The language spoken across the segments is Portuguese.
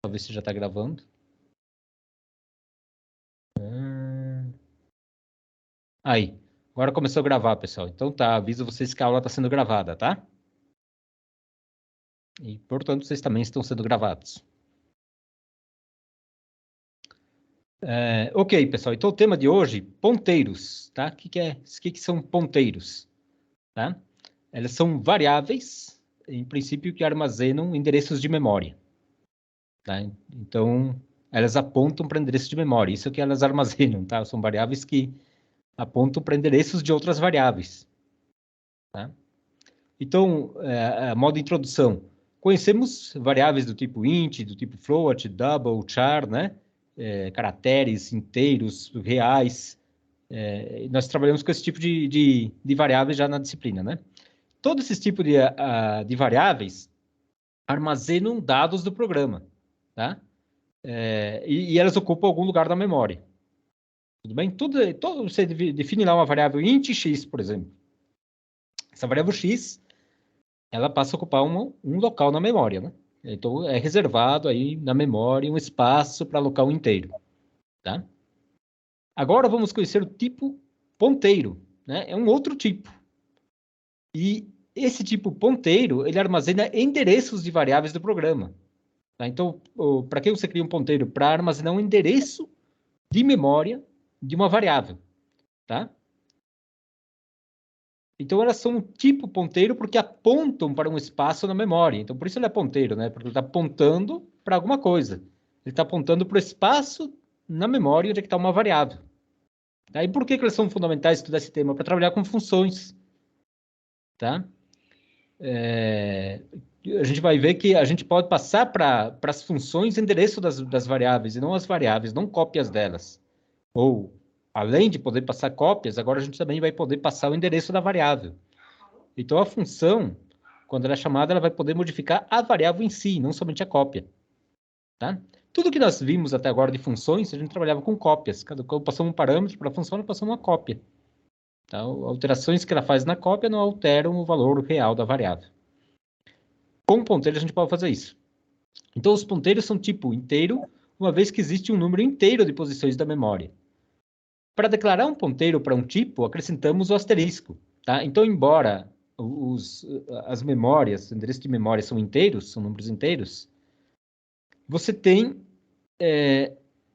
Talvez você já está gravando. Aí, agora começou a gravar, pessoal. Então tá, aviso vocês que a aula está sendo gravada, tá? E, portanto, vocês também estão sendo gravados. Ok, pessoal. Então o tema de hoje, ponteiros, tá? O que são ponteiros? Tá? Elas são variáveis, em princípio, que armazenam endereços de memória. Tá? Então, elas apontam para endereços de memória. Isso é que elas armazenam, tá? São variáveis que apontam para endereços de outras variáveis. Tá? Então, a modo de introdução. Conhecemos variáveis do tipo int, do tipo float, double, char, né? Caracteres, inteiros, reais. Nós trabalhamos com esse tipo de variáveis já na disciplina, né? Todos esses tipos de variáveis armazenam dados do programa, tá? E elas ocupam algum lugar da memória. Tudo bem? Você define lá uma variável int x, por exemplo. Essa variável x, ela passa a ocupar um local na memória, né? Então, é reservado aí na memória um espaço para alocar um inteiro, tá? Agora, vamos conhecer o tipo ponteiro, né? É um outro tipo. E esse tipo ponteiro, ele armazena endereços de variáveis do programa, tá? Então, para que você cria um ponteiro? Para armazenar um endereço de memória de uma variável, tá? Então, elas são um tipo ponteiro porque apontam para um espaço na memória. Então, por isso ele é ponteiro, né? Porque ele está apontando para alguma coisa. Ele está apontando para o espaço na memória onde é que está uma variável. Tá? E por que eles são fundamentais estudar esse tema? Para trabalhar com funções, tá? A gente vai ver que a gente pode passar para as funções endereço das variáveis, e não as variáveis, não cópias delas. Ou, além de poder passar cópias, agora a gente também vai poder passar o endereço da variável. Então, a função, quando ela é chamada, ela vai poder modificar a variável em si, não somente a cópia. Tá? Tudo que nós vimos até agora de funções, a gente trabalhava com cópias. Cada passamos um parâmetro para a função, ela passou uma cópia. Tá? Alterações que ela faz na cópia não alteram o valor real da variável. Com ponteiros, a gente pode fazer isso. Então, os ponteiros são tipo inteiro, uma vez que existe um número inteiro de posições da memória. Para declarar um ponteiro para um tipo, acrescentamos o asterisco. Tá? Então, embora as memórias, o endereço de memória são inteiros, são números inteiros, você tem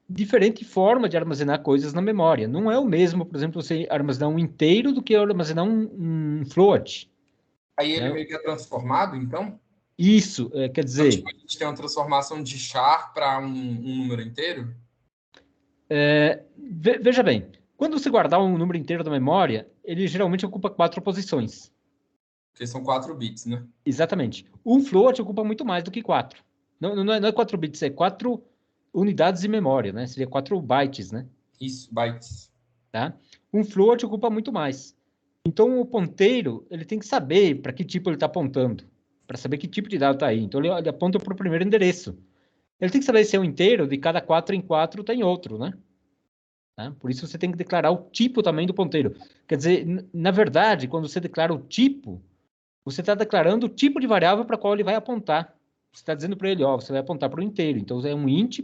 diferente forma de armazenar coisas na memória. Não é o mesmo, por exemplo, você armazenar um inteiro do que armazenar um float. Aí ele Né? meio que é transformado, então? Isso, quer Então, dizer... tipo, a gente tem uma transformação de char para um número inteiro? Veja bem, quando você guardar um número inteiro da memória, ele geralmente ocupa 4 posições. Porque são 4 bits, né? Exatamente. Um float ocupa muito mais do que 4. Não é 4 bits, é 4 unidades de memória, né? Seria 4 bytes, né? Isso, bytes. Tá? Um float ocupa muito mais. Então, o ponteiro, ele tem que saber para que tipo ele está apontando, para saber que tipo de dado está aí. Então, ele aponta para o primeiro endereço. Ele tem que saber se é um inteiro, de cada 4 em 4 tem outro, né? Tá? Por isso, você tem que declarar o tipo também do ponteiro. Quer dizer, na verdade, quando você declara o tipo, você está declarando o tipo de variável para qual ele vai apontar. Você está dizendo para ele, ó, você vai apontar para o inteiro. Então, é um int,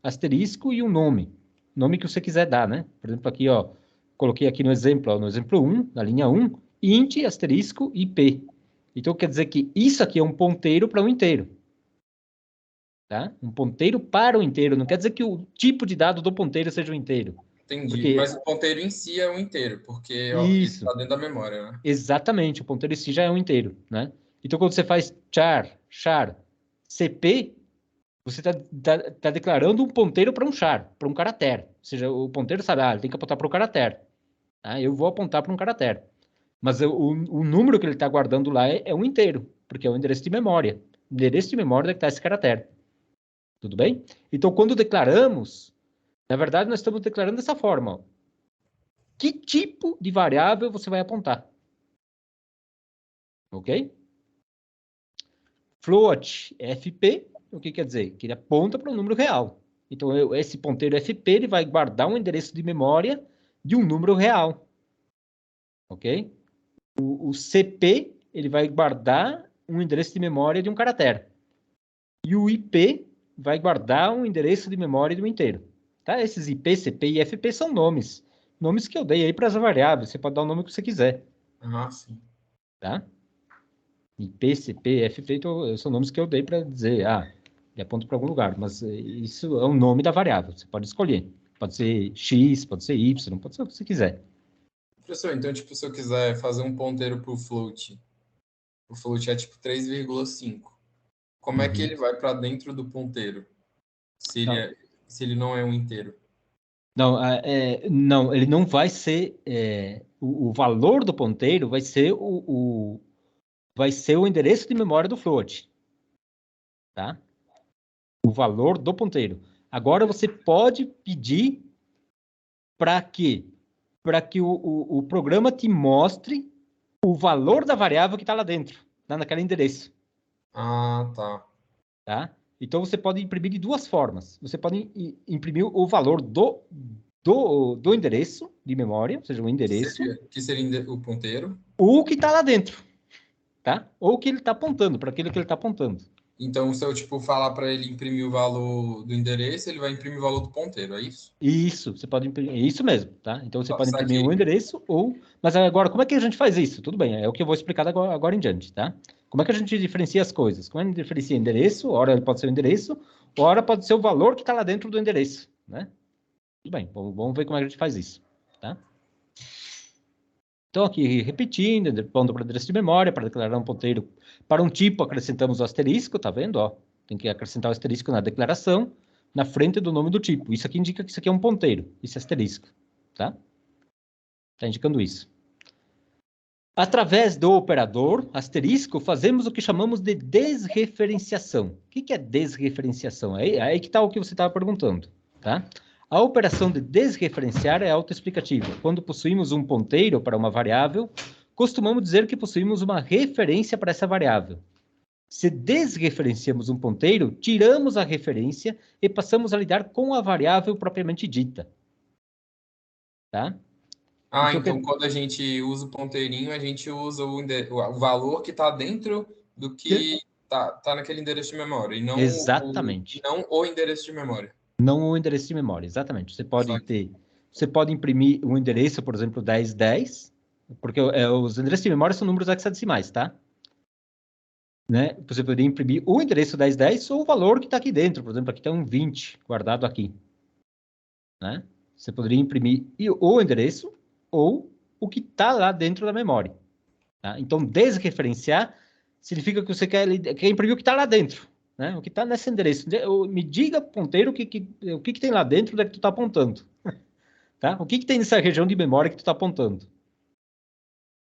asterisco e um nome. Nome que você quiser dar, né? Por exemplo, aqui, ó, coloquei aqui no exemplo, ó, no exemplo 1, na linha 1, int, asterisco, ip. Então, quer dizer que isso aqui é um ponteiro para um inteiro. Tá? Um ponteiro para o inteiro. Não quer dizer que o tipo de dado do ponteiro seja o inteiro. Entendi. Porque Mas o ponteiro em si é um inteiro, porque ó, ele isso, está dentro da memória, né? exatamente, o ponteiro em si já é um inteiro, né? Então, quando você faz char, cp, você está declarando um ponteiro para um char, para um caractere. Ou seja, o ponteiro sabe, ele tem que apontar para o caractere. Tá? Eu vou apontar para um caractere. Mas o número que ele está guardando lá é um inteiro, porque é o endereço de memória. O endereço de memória é que está esse caractere. Tudo bem? Então, quando declaramos, na verdade, nós estamos declarando dessa forma. Ó. Que tipo de variável você vai apontar? Ok? Float FP, o que quer dizer? Que ele aponta para um número real. Então, esse ponteiro FP ele vai guardar um endereço de memória de um número real. Ok? O CP ele vai guardar um endereço de memória de um caractere. E o IP vai guardar um endereço de memória de um inteiro. Tá? Esses IP, CP e FP são nomes. Nomes que eu dei aí para as variáveis. Você pode dar o nome que você quiser. Ah, sim. Tá? IP, CP, FP são nomes que eu dei para dizer, ele aponta para algum lugar. Mas isso é o nome da variável. Você pode escolher. Pode ser X, pode ser Y, pode ser o que você quiser. Professor, então, tipo, se eu quiser fazer um ponteiro para o float é tipo 3,5. Como é que ele vai para dentro do ponteiro? Se ele não é um inteiro? Não, não, ele não vai ser. O valor do ponteiro vai ser vai ser o endereço de memória do float. Tá? O valor do ponteiro. Agora você pode pedir para quê? Para que o programa te mostre o valor da variável que está lá dentro, naquele endereço. Ah, tá. Tá? Então você pode imprimir de duas formas. Você pode imprimir o valor do endereço de memória, ou seja, o endereço, Que seria o ponteiro. ou o que está lá dentro. Tá? Ou o que ele está apontando, para aquilo que ele está apontando. Então, se eu tipo falar para ele imprimir o valor do endereço, ele vai imprimir o valor do ponteiro, é isso? Isso, você pode imprimir, é isso mesmo, tá? Então você pode imprimir Saquei. o endereço mas agora, como é que a gente faz isso? Tudo bem, é o que eu vou explicar agora em diante, tá? Como é que a gente diferencia as coisas? Como é que a gente diferencia endereço? Ora ele pode ser o endereço, ora pode ser o valor que está lá dentro do endereço, né? Tudo bem, vamos ver como é que a gente faz isso, tá? Então, aqui, repetindo, pondo para endereço de memória, para declarar um ponteiro para um tipo, acrescentamos o asterisco, tá vendo? Ó, tem que acrescentar o asterisco na declaração, na frente do nome do tipo. Isso aqui indica que isso aqui é um ponteiro, esse asterisco, tá? Tá indicando isso. Através do operador asterisco, fazemos o que chamamos de desreferenciação. O que é desreferenciação? Aí que está o que você estava perguntando, tá? A operação de desreferenciar é autoexplicativa. Quando possuímos um ponteiro para uma variável, costumamos dizer que possuímos uma referência para essa variável. Se desreferenciamos um ponteiro, tiramos a referência e passamos a lidar com a variável propriamente dita. Tá? Ah, Então, então quando a gente usa o ponteirinho, a gente usa o valor que está dentro do que tá naquele endereço de memória, e exatamente. não o endereço de memória. Não o endereço de memória, exatamente. Você pode imprimir um endereço, por exemplo, 1010, porque os endereços de memória são números hexadecimais, tá? Né? Você poderia imprimir o endereço 1010 ou o valor que está aqui dentro. Por exemplo, aqui tem um 20 guardado aqui. Né? Você poderia imprimir o endereço ou o que está lá dentro da memória. Tá? Então, desreferenciar significa que você quer imprimir o que está lá dentro. Né? O que está nesse endereço. Me diga, ponteiro, o que tem lá dentro da que tu está apontando. Tá? O que tem nessa região de memória que tu está apontando?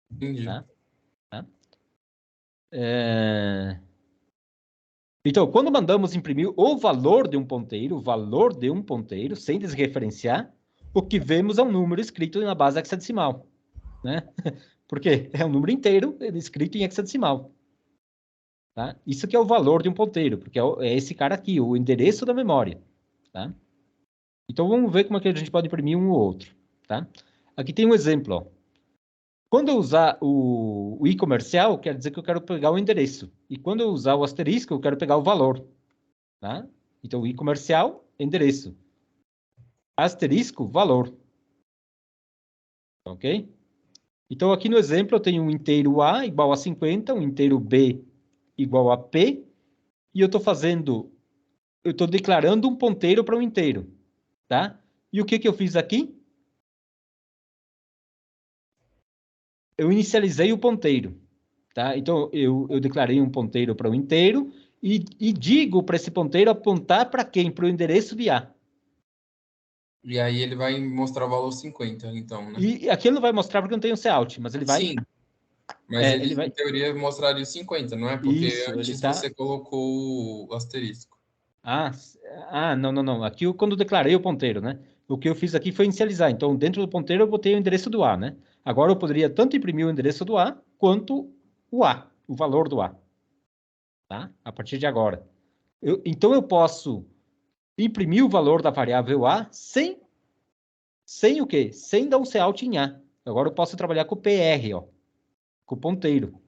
Entendi. Tá? Tá? Então, quando mandamos imprimir o valor de um ponteiro, sem desreferenciar, o que vemos é um número escrito na base hexadecimal. Né? Porque é um número inteiro escrito em hexadecimal. Tá? Isso que é o valor de um ponteiro, porque é esse cara aqui, o endereço da memória. Tá? Então, vamos ver como é que a gente pode imprimir um ou outro. Tá? Aqui tem um exemplo. Ó. Quando eu usar o i comercial, quer dizer que eu quero pegar o endereço. E quando eu usar o asterisco, eu quero pegar o valor. Tá? Então, o i comercial, endereço. Asterisco, valor. Ok? Então, aqui no exemplo, eu tenho um inteiro A igual a 50, um inteiro B igual a P, e eu estou declarando um ponteiro para um inteiro. Tá? E o que eu fiz aqui? Eu inicializei o ponteiro. Tá? Então, eu declarei um ponteiro para um inteiro e digo para esse ponteiro apontar para quem? Para o endereço de A. E aí ele vai mostrar o valor 50, então, né? E aqui ele não vai mostrar porque não tem o cout, mas ele vai... Sim, mas ele ele, em vai... teoria, mostraria os 50, não é? Porque Isso, ele antes está... você colocou o asterisco. Não. Aqui, quando eu declarei o ponteiro, né? O que eu fiz aqui foi inicializar. Então, dentro do ponteiro, eu botei o endereço do A, né? Agora, eu poderia tanto imprimir o endereço do A, quanto o A, o valor do A. Tá? A partir de agora. Então, eu posso imprimir o valor da variável A sem o quê? Sem dar um cout em A. Agora, eu posso trabalhar com o PR, ó, com o ponteiro.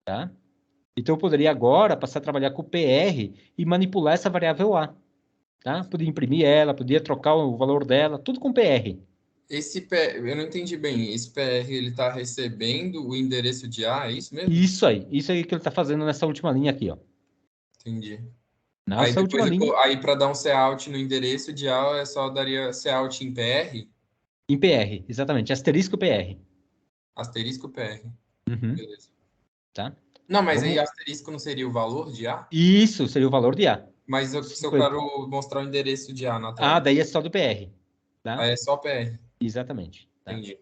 Tá? Então, eu poderia agora passar a trabalhar com o PR e manipular essa variável A. Tá? Podia imprimir ela, podia trocar o valor dela, tudo com PR. Eu não entendi bem. Esse PR, ele está recebendo o endereço de A, é isso mesmo? Isso aí que ele está fazendo nessa última linha aqui, ó. Entendi. Aí Nessa depois, última linha, aí para dar um cout no endereço de A, é só daria cout em PR, em PR, exatamente, asterisco PR. asterisco PR. Uhum, Beleza. tá? Não, mas aí Vamos... asterisco não seria o valor de A? Isso seria o valor de A. Mas se eu 50. quero mostrar o endereço de A na Ah, tela, daí é só do PR, tá? aí é só PR. Exatamente, tá? Entendi.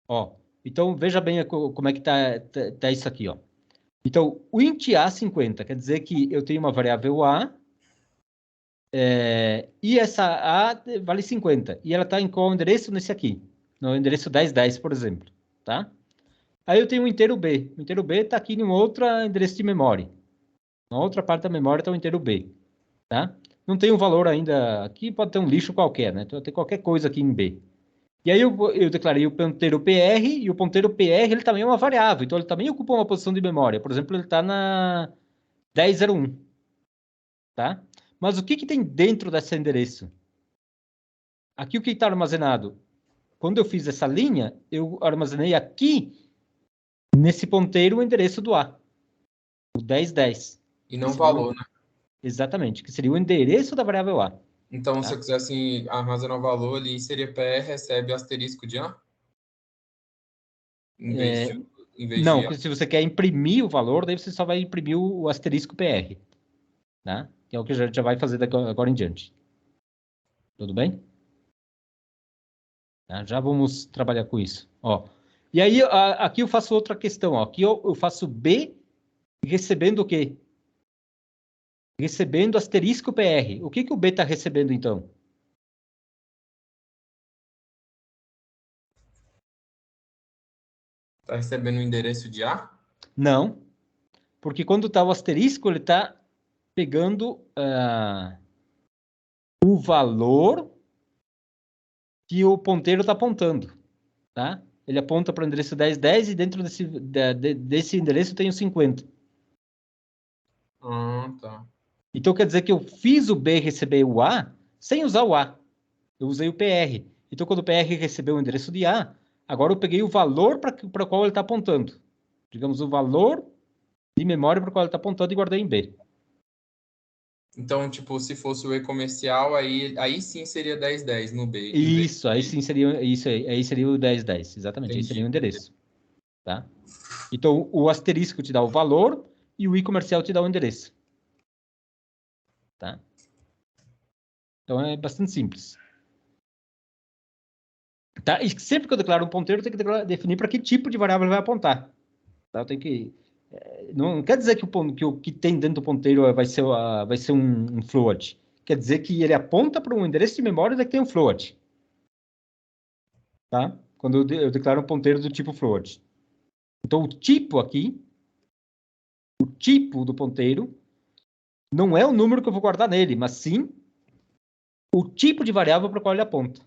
Ó, então veja bem como é que tá isso aqui, ó. Então, o int A50 quer dizer que eu tenho uma variável A e essa A vale 50. E ela está em qual endereço? Nesse aqui. No endereço 1010, por exemplo, tá? Aí eu tenho um inteiro B. O inteiro B está aqui em um outro endereço de memória. Na outra parte da memória está o inteiro B, tá? Não tem um valor ainda aqui, pode ter um lixo qualquer, né? Então, tem qualquer coisa aqui em B. E aí eu declarei o ponteiro PR, e o ponteiro PR ele também é uma variável, então ele também ocupa uma posição de memória. Por exemplo, ele está na 1001, tá? Mas o que tem dentro desse endereço? Aqui o que está armazenado? Quando eu fiz essa linha, eu armazenei aqui, nesse ponteiro, o endereço do A, o 1010. E não valor, né? Exatamente, que seria o endereço da variável A. Então, se Tá? eu quisesse armazenar o valor ali, seria PR recebe asterisco de A? Em vez Não, de A. porque se você quer imprimir o valor, daí você só vai imprimir o asterisco PR, tá? Que é o que já vai fazer agora em diante. Tudo bem? Tá? Já vamos trabalhar com isso. Ó. E aí, aqui eu faço outra questão. Ó. Aqui eu faço B recebendo o quê? Recebendo asterisco PR. O que o B está recebendo, então? Está recebendo o endereço de A? Não, porque quando está o asterisco, ele está pegando o valor que o ponteiro está apontando, tá? Ele aponta para o endereço 1010 e dentro desse endereço tem o 50. Ah, tá. Então quer dizer que eu fiz o B receber o A sem usar o A. Eu usei o PR. Então quando o PR recebeu o endereço de A, agora eu peguei o valor para o qual ele está apontando. Digamos, o valor de memória para o qual ele está apontando e guardei em B. Então, tipo, se fosse o e-comercial, aí sim seria 1010 no B. Isso, aí sim seria isso aí seria o 1010, exatamente, aí seria o Entendi. endereço, tá? Então o asterisco te dá o valor e o i comercial te dá o endereço, tá? Então é bastante simples. Tá? E sempre que eu declaro um ponteiro, eu tenho que definir para que tipo de variável ele vai apontar. Tá? Eu tenho que não quer dizer que o que tem dentro do ponteiro vai ser um float. Quer dizer que ele aponta para um endereço de memória que tem um float. Tá? Quando eu declaro um ponteiro do tipo float. Então, o tipo aqui, o tipo do ponteiro, não é o número que eu vou guardar nele, mas sim o tipo de variável para o qual ele aponta.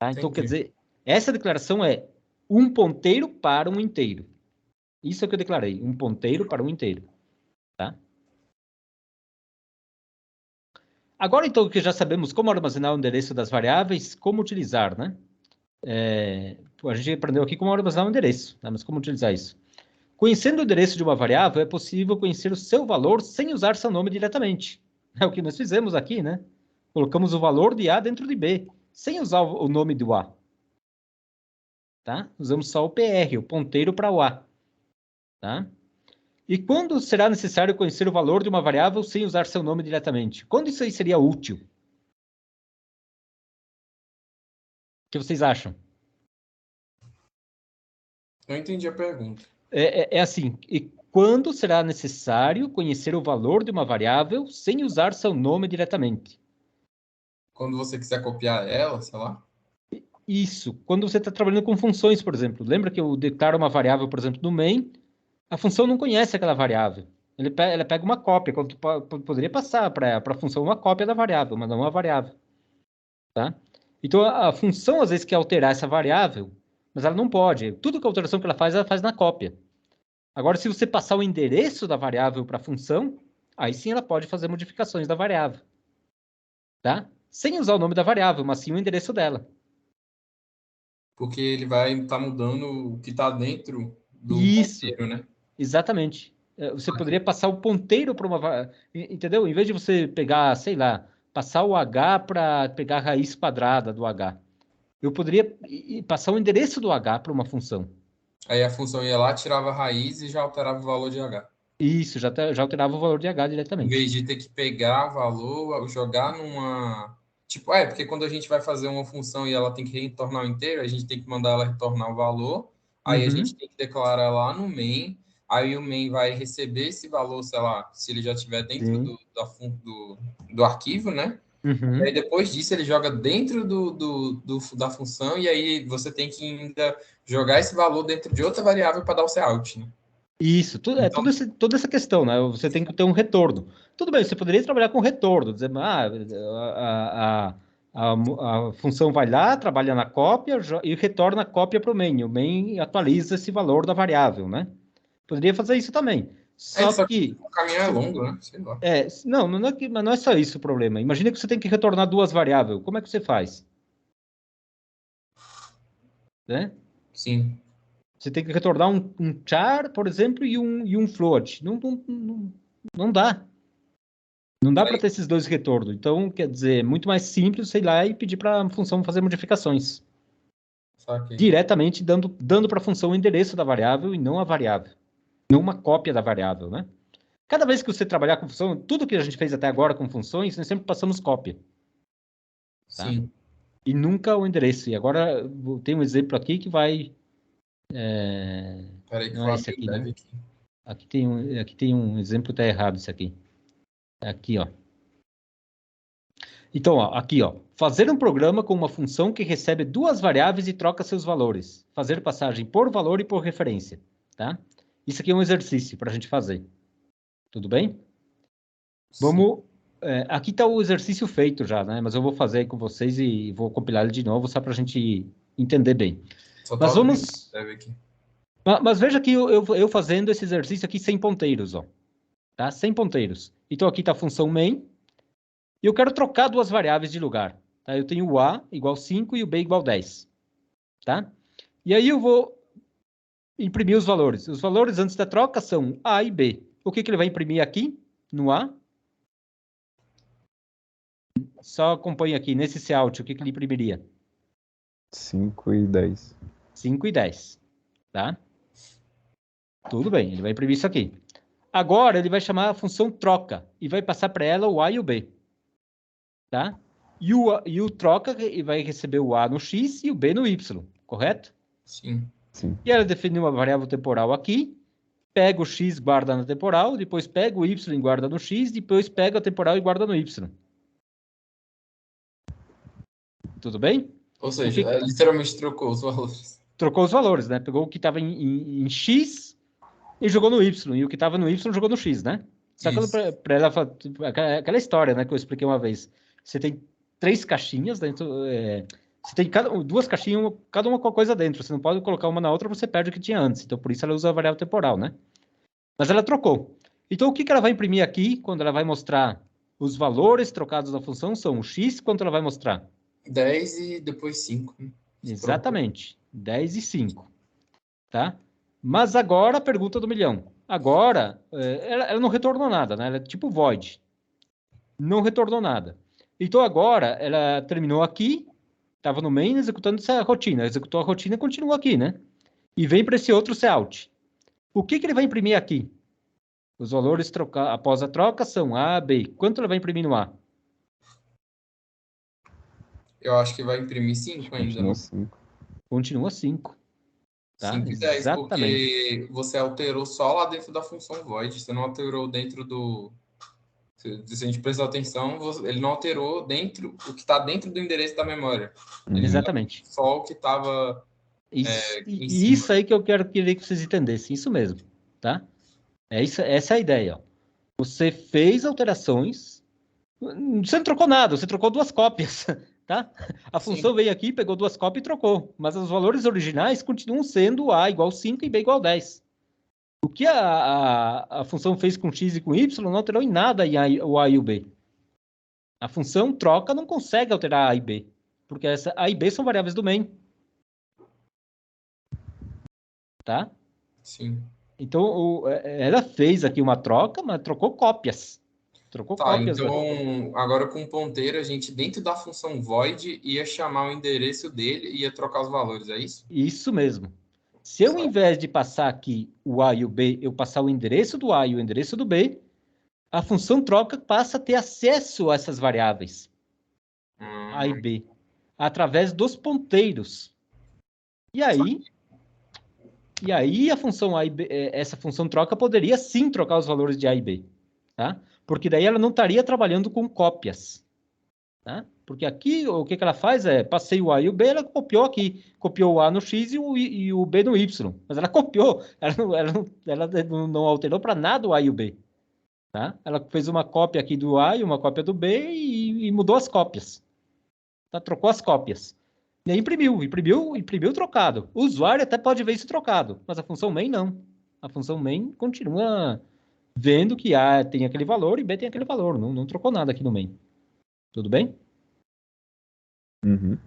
Tá? Então, quer Entendi. dizer, essa declaração é um ponteiro para um inteiro. Isso é o que eu declarei, um ponteiro para um inteiro. Tá? Agora, então, que já sabemos como armazenar o endereço das variáveis, como utilizar, né? A gente aprendeu aqui como armazenar o endereço, tá? Mas como utilizar isso? Conhecendo o endereço de uma variável, é possível conhecer o seu valor sem usar seu nome diretamente. É o que nós fizemos aqui, né? Colocamos o valor de A dentro de B, sem usar o nome do A. Tá? Usamos só o PR, o ponteiro para o A. Tá? E quando será necessário conhecer o valor de uma variável sem usar seu nome diretamente? Quando isso aí seria útil? O que vocês acham? Eu entendi a pergunta. É assim, e quando será necessário conhecer o valor de uma variável sem usar seu nome diretamente? Quando você quiser copiar ela, sei lá. Isso, quando você está trabalhando com funções, por exemplo. Lembra que eu declaro uma variável, por exemplo, no main, a função não conhece aquela variável. Ela pega uma cópia, quando poderia passar para a função uma cópia da variável, mas não uma variável. Tá? Então, a função, às vezes, quer alterar essa variável, mas ela não pode. Tudo que a alteração que ela faz na cópia. Agora, se você passar o endereço da variável para a função, aí sim ela pode fazer modificações da variável. Tá? Sem usar o nome da variável, mas sim o endereço dela. Porque ele vai estar mudando o que está dentro do Isso, ponteiro, né? exatamente. Você poderia passar o ponteiro para uma... Entendeu? Em vez de você pegar, sei lá, passar o H para pegar a raiz quadrada do H. Eu poderia passar o endereço do H para uma função. Aí a função ia lá, tirava a raiz e já alterava o valor de H. Isso, já alterava o valor de H Em diretamente. vez de ter que pegar valor, jogar numa. Tipo, porque quando a gente vai fazer uma função e ela tem que retornar o inteiro, a gente tem que mandar ela retornar o valor, aí a gente Uhum, tem que declarar lá no main, aí o main vai receber esse valor, sei lá, se ele já estiver dentro sim. do arquivo, né? E aí Uhum. depois disso ele joga dentro da função, e aí você tem que ainda jogar esse valor dentro de outra variável para dar o cout, né? Isso, Então, toda essa questão, né? Você tem que ter um retorno. Tudo bem, você poderia trabalhar com retorno, dizer, a função vai lá, trabalha na cópia e retorna a cópia para o main. O main atualiza esse valor da variável, né? Poderia fazer isso também. Só só que que, o caminho é longo, né? Sei lá. mas não é só isso o problema. Imagina que você tem que retornar duas variáveis. Como é que você faz? Né? Sim. Você tem que retornar um char, por exemplo, e um float. Não dá. Não dá para ter esses dois retornos. Então, quer dizer, é muito mais simples, sei lá, e pedir para a função fazer modificações. Saquei. Diretamente dando para a função o endereço da variável e não a variável. Não uma cópia da variável, né? Cada vez que você trabalhar com função, tudo que a gente fez até agora com funções, nós sempre passamos cópia, tá? Sim. E nunca o endereço. E agora tem um exemplo aqui que vai... Peraí que eu Não vou é esse abrir o aqui, dev não. aqui. Aqui tem um exemplo que está errado, isso aqui. É aqui, ó. Então, ó, aqui, ó, fazer um programa com uma função que recebe duas variáveis e troca seus valores. Fazer passagem por valor e por referência, tá? Isso aqui é um exercício para a gente fazer. Tudo bem? Sim. Vamos... aqui está o exercício feito já, né? Mas eu vou fazer aí com vocês e vou compilar ele de novo só para a gente entender bem. Só tô Mas abrindo o vamos... dev aqui. Mas veja aqui eu fazendo esse exercício aqui sem ponteiros, ó. Tá? Sem ponteiros. Então aqui está a função main. E eu quero trocar duas variáveis de lugar. Tá? Eu tenho o A igual 5 e o B igual 10. Tá? E aí eu vou imprimir os valores. Os valores antes da troca são A e B. O que ele vai imprimir aqui, no A? Só acompanhe aqui, nesse Cout, o que ele imprimiria? 5 e 10. 5 e 10. Tá? Tudo bem, ele vai imprimir isso aqui. Agora ele vai chamar a função troca e vai passar para ela o A e o B. Tá? E o troca vai receber o A no X e o B no Y, correto? Sim. Sim. E ela define uma variável temporal aqui, pega o X, guarda na temporal, depois pega o Y e guarda no X, depois pega a temporal e guarda no Y. Tudo bem? Ou seja, literalmente trocou os valores. Trocou os valores, né? Pegou o que estava em X e jogou no Y, e o que estava no Y jogou no X, né? Só que Isso. para ela, aquela história, né, que eu expliquei uma vez. Você tem três caixinhas dentro. Você tem duas caixinhas, cada uma com a coisa dentro. Você não pode colocar uma na outra, você perde o que tinha antes. Então, por isso ela usa a variável temporal, né? Mas ela trocou. Então, o que ela vai imprimir aqui, quando ela vai mostrar os valores trocados da função, são o x, quanto ela vai mostrar? 10 e depois 5. Exatamente, 10 e 5. Tá? Mas agora, a pergunta do milhão. Agora, ela não retornou nada, né? Ela é tipo void. Não retornou nada. Então, agora, ela terminou aqui, estava no main executando essa rotina. Executou a rotina e continua aqui, né? E vem para esse outro cout. O que ele vai imprimir aqui? Os valores após a troca são A, B. Quanto ela vai imprimir no A? Eu acho que vai imprimir 5 ainda, Continua não? 5. Continua 5. Tá? 5 e 10, Exatamente. porque você alterou só lá dentro da função void. Você não alterou dentro do. Se a gente prestar atenção, ele não alterou dentro o que está dentro do endereço da memória. Ele Exatamente. só o que estava Isso, em e cima. isso aí que eu queria que vocês entendessem. Isso mesmo. Tá? Essa é a ideia. Ó. Você fez alterações. Você não trocou nada, você trocou duas cópias. Tá? A Sim. função veio aqui, pegou duas cópias e trocou. Mas os valores originais continuam sendo A igual 5 e B igual 10. O que a função fez com x e com y não alterou em nada o a e o b. A função troca não consegue alterar a e b, porque a e b são variáveis do main. Tá? Sim. Então, ela fez aqui uma troca, mas trocou cópias. Trocou Tá, cópias. então agora com o ponteiro, a gente dentro da função void ia chamar o endereço dele e ia trocar os valores, é isso? Isso mesmo. Se eu, ao invés de passar aqui o A e o B, eu passar o endereço do A e o endereço do B, a função troca passa a ter acesso a essas variáveis, A e B, através dos ponteiros. E aí a função A e B, essa função troca poderia sim trocar os valores de A e B, tá? Porque daí ela não estaria trabalhando com cópias, tá? Porque aqui o que ela faz é, passei o A e o B, ela copiou aqui, copiou o A no X e o B no Y, mas ela copiou, ela não alterou para nada o A e o B, tá? Ela fez uma cópia aqui do A e uma cópia do B e mudou as cópias, tá? Trocou as cópias. E aí imprimiu trocado. O usuário até pode ver isso trocado, mas a função main não. A função main continua vendo que A tem aquele valor e B tem aquele valor, não trocou nada aqui no main. Tudo bem? Uhum.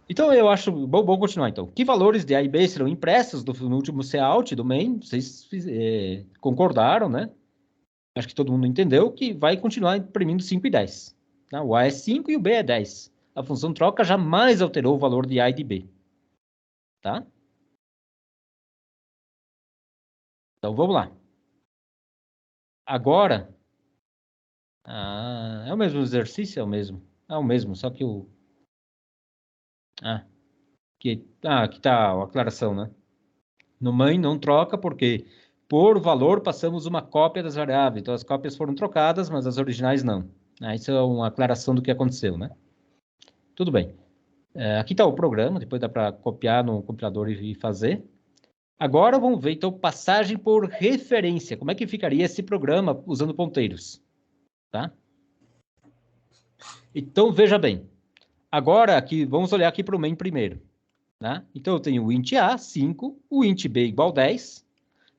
Então, eu acho... Bom continuar, então. Que valores de A e B serão impressos no último cout do main? Vocês concordaram, né? Acho que todo mundo entendeu que vai continuar imprimindo 5 e 10. Tá? O A é 5 e o B é 10. A função troca jamais alterou o valor de A e de B. Tá? Então, vamos lá. Agora... é o mesmo exercício? É o mesmo. É o mesmo, só que o... aqui está a aclaração, né? No main não troca porque por valor passamos uma cópia das variáveis. Então as cópias foram trocadas, mas as originais não. Isso é uma aclaração do que aconteceu, né? Tudo bem. Aqui está o programa, depois dá para copiar no compilador e fazer. Agora vamos ver, então, passagem por referência. Como é que ficaria esse programa usando ponteiros? Tá? Então, veja bem. Agora, aqui, vamos olhar aqui para o main primeiro. Tá? Então, eu tenho o int A, 5, o int B igual 10.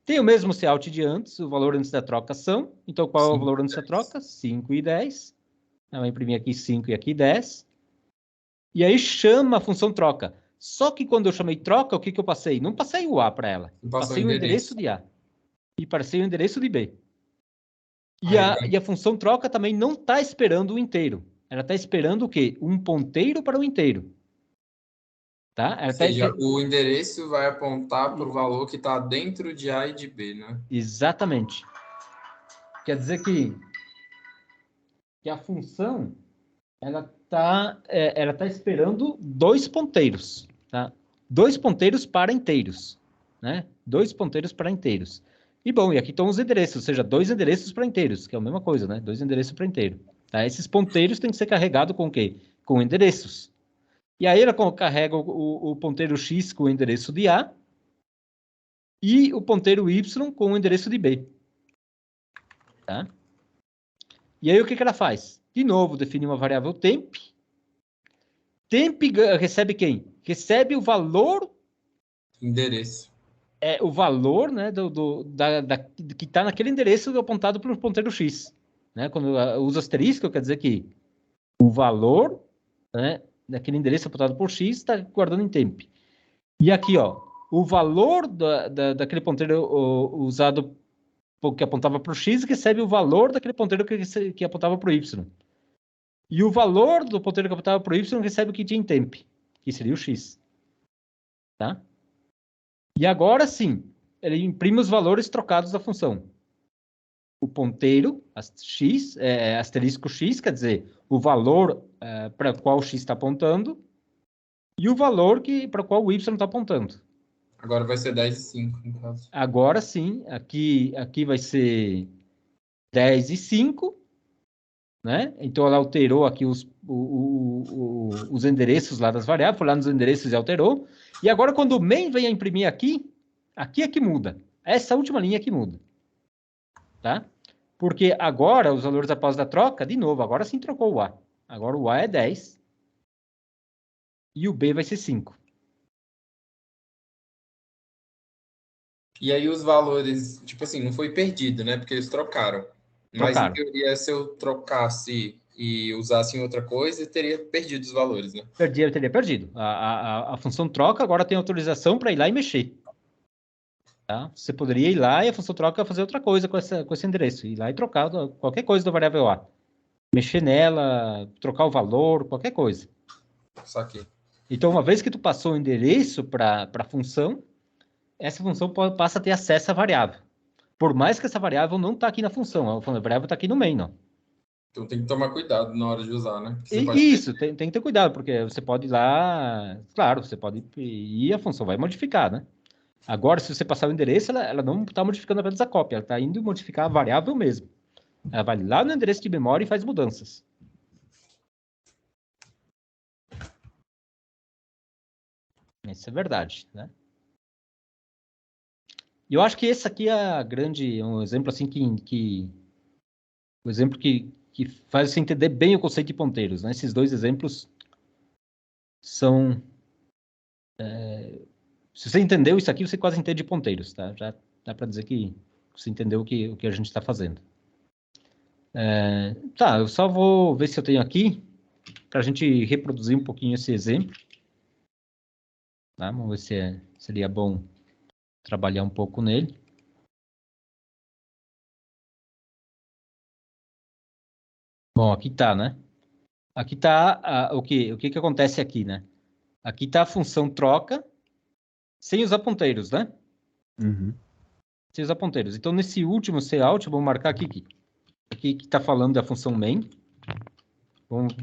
Tem o mesmo cout de antes, o valor antes da troca são. Então, qual é o valor antes da troca? 5 e 10. Eu vou imprimir aqui 5 e aqui 10. E aí chama a função troca. Só que quando eu chamei troca, o que eu passei? Não passei o A para ela. Passei o endereço de A. E passei o endereço de B. E a função troca também não está esperando o inteiro. Ela está esperando o quê? Um ponteiro para o inteiro. Tá? Ou seja, o endereço vai apontar para o valor que está dentro de A e de B, né? Exatamente. Quer dizer que a função ela tá esperando dois ponteiros, tá? Dois ponteiros para inteiros, né? Dois ponteiros para inteiros. E bom, e aqui estão os endereços, ou seja, dois endereços para inteiros, que é a mesma coisa, né? Dois endereços para inteiro. Tá? Esses ponteiros têm que ser carregados com o quê? Com endereços. E aí ela carrega o ponteiro X com o endereço de A e o ponteiro Y com o endereço de B. Tá? E aí o que ela faz? De novo, define uma variável temp. Temp recebe quem? Recebe o valor... Endereço. O valor, né, que está naquele endereço apontado pelo ponteiro X. Né? Quando usa asterisco, quer dizer que o valor, né, daquele endereço apontado por X está guardando em temp. E aqui, ó, o valor daquele ponteiro usado que apontava para o X recebe o valor daquele ponteiro que apontava para o Y. E o valor do ponteiro que apontava para o Y recebe o que tinha em temp, que seria o X. Tá? E agora sim, ele imprime os valores trocados da função. O ponteiro, x, asterisco x, quer dizer, o valor para qual o x está apontando, e o valor para qual o y está apontando. Agora vai ser 10 e 5, no caso. Agora sim, aqui vai ser 10 e 5, né? Então ela alterou aqui os endereços lá das variáveis, foi lá nos endereços e alterou. E agora quando o main vem a imprimir aqui é que muda. Essa última linha que muda. Tá? Porque agora, os valores após da troca, de novo, agora sim trocou o A. Agora o A é 10 e o B vai ser 5. E aí os valores, tipo assim, não foi perdido, né? Porque eles trocaram. Mas em Trocaram. teoria, se eu trocasse e usasse em outra coisa, eu teria perdido os valores, né? Teria perdido. A função troca agora tem autorização para ir lá e mexer. Tá? Você poderia ir lá e a função troca fazer outra coisa com esse endereço. Ir lá e trocar qualquer coisa da variável A. Mexer nela, trocar o valor, qualquer coisa. Saquei. Então, uma vez que tu passou o endereço para a função, essa função passa a ter acesso à variável. Por mais que essa variável não está aqui na função, a variável está aqui no main, não. Então tem que tomar cuidado na hora de usar, né? Porque você E pode isso, tem que ter cuidado, porque você pode ir lá, claro, você pode ir e a função vai modificar, né? Agora, se você passar o endereço, ela não está modificando apenas a cópia, ela está indo modificar a variável mesmo. Ela vai lá no endereço de memória e faz mudanças. Isso é verdade, né? E eu acho que esse aqui é um exemplo assim um exemplo que faz você entender bem o conceito de ponteiros, né? Esses dois exemplos são... se você entendeu isso aqui, você quase entende ponteiros, tá? Já dá para dizer que você entendeu o que a gente está fazendo. Tá, eu só vou ver se eu tenho aqui para a gente reproduzir um pouquinho esse exemplo. Tá? Vamos ver se seria bom trabalhar um pouco nele. Bom, aqui tá, né? Aqui tá o que acontece aqui, né? Aqui tá a função troca sem usar ponteiros, né? Uhum. Sem usar ponteiros. Então, nesse último cout, vamos marcar aqui que está falando da função main. Vamos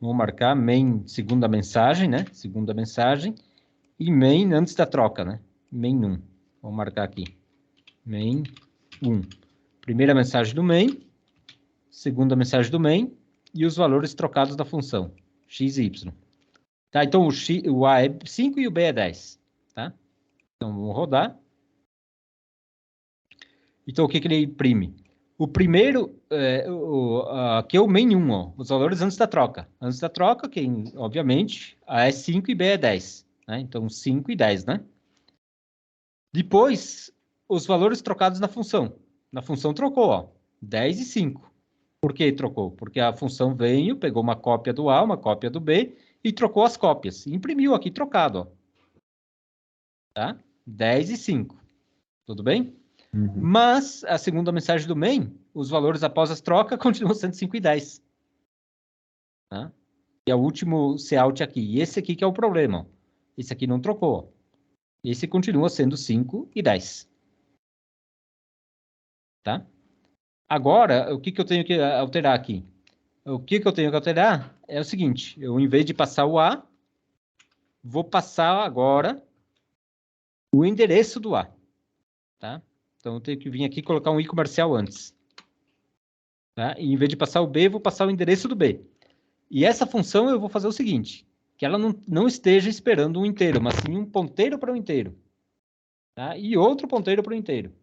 marcar main segunda mensagem, né? Segunda mensagem. E main antes da troca, né? Main 1. Vamos marcar aqui. Main 1. Primeira mensagem do main. Segunda mensagem do main. E os valores trocados da função. X e Y. Tá? Então, o A é 5 e o B é 10. Tá? Então, vamos rodar. Então, o que ele imprime? O primeiro, aqui é o main 1, ó, os valores antes da troca. Antes da troca, obviamente, A é 5 e B é 10. Né? Então, 5 e 10, né? Depois, os valores trocados na função. Na função trocou, ó, 10 e 5. Por que trocou? Porque a função veio, pegou uma cópia do A, uma cópia do B, e trocou as cópias. Imprimiu aqui trocado, ó. Tá? 10 e 5. Tudo bem? Uhum. Mas a segunda mensagem do main, os valores após as trocas continuam sendo 5 e 10. Tá? E é o último cout aqui. E esse aqui que é o problema. Ó. Esse aqui não trocou. Esse continua sendo 5 e 10. Tá? Agora, o que eu tenho que alterar aqui? O que eu tenho que alterar é o seguinte. Eu, em vez de passar o A, vou passar agora o endereço do A. Tá? Então, eu tenho que vir aqui e colocar um i comercial antes. Tá? E em vez de passar o B, eu vou passar o endereço do B. E essa função eu vou fazer o seguinte, que ela não esteja esperando um inteiro, mas sim um ponteiro para um inteiro. Tá? E outro ponteiro para um inteiro.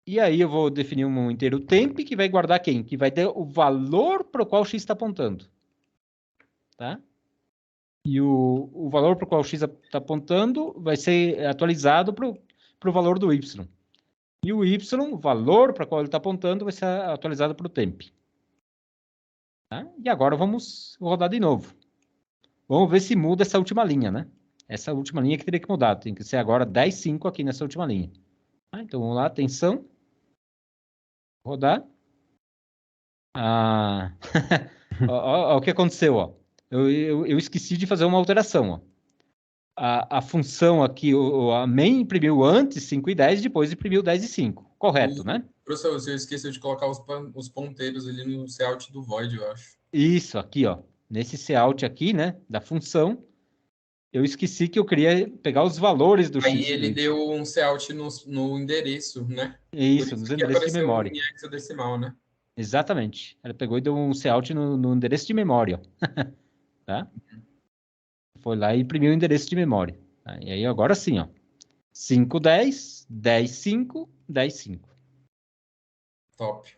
E aí eu vou definir um inteiro temp que vai guardar quem? Que vai ter o valor para o qual x está apontando. Tá? E o valor para o qual x está apontando vai ser atualizado para o valor do y. E o y, o valor para o qual ele está apontando, vai ser atualizado para o temp. Tá? E agora vamos rodar de novo. Vamos ver se muda essa última linha, né? Essa última linha que teria que mudar. Tem que ser agora 10,5 aqui nessa última linha. Tá? Então, vamos lá. Atenção. Rodar. Ó, o que aconteceu, ó. Eu esqueci de fazer uma alteração, ó. A função aqui, a main imprimiu antes 5 e 10, depois imprimiu 10 e 5. Correto, né? Professor, você esqueceu de colocar os ponteiros ali no cout do void, eu acho. Isso, aqui, ó. Nesse cout aqui, né, da função, eu esqueci que eu queria pegar os valores do Aí x. ele deu um cout no endereço, né? Isso, Por isso nos que endereços de apareceu memória. em hexadecimal, né? Exatamente. Ela pegou e deu um cout no endereço de memória. Tá? Foi lá e imprimiu o endereço de memória. Tá? E aí agora sim, ó. 5, 10, 10, 5, 10, 5. Top.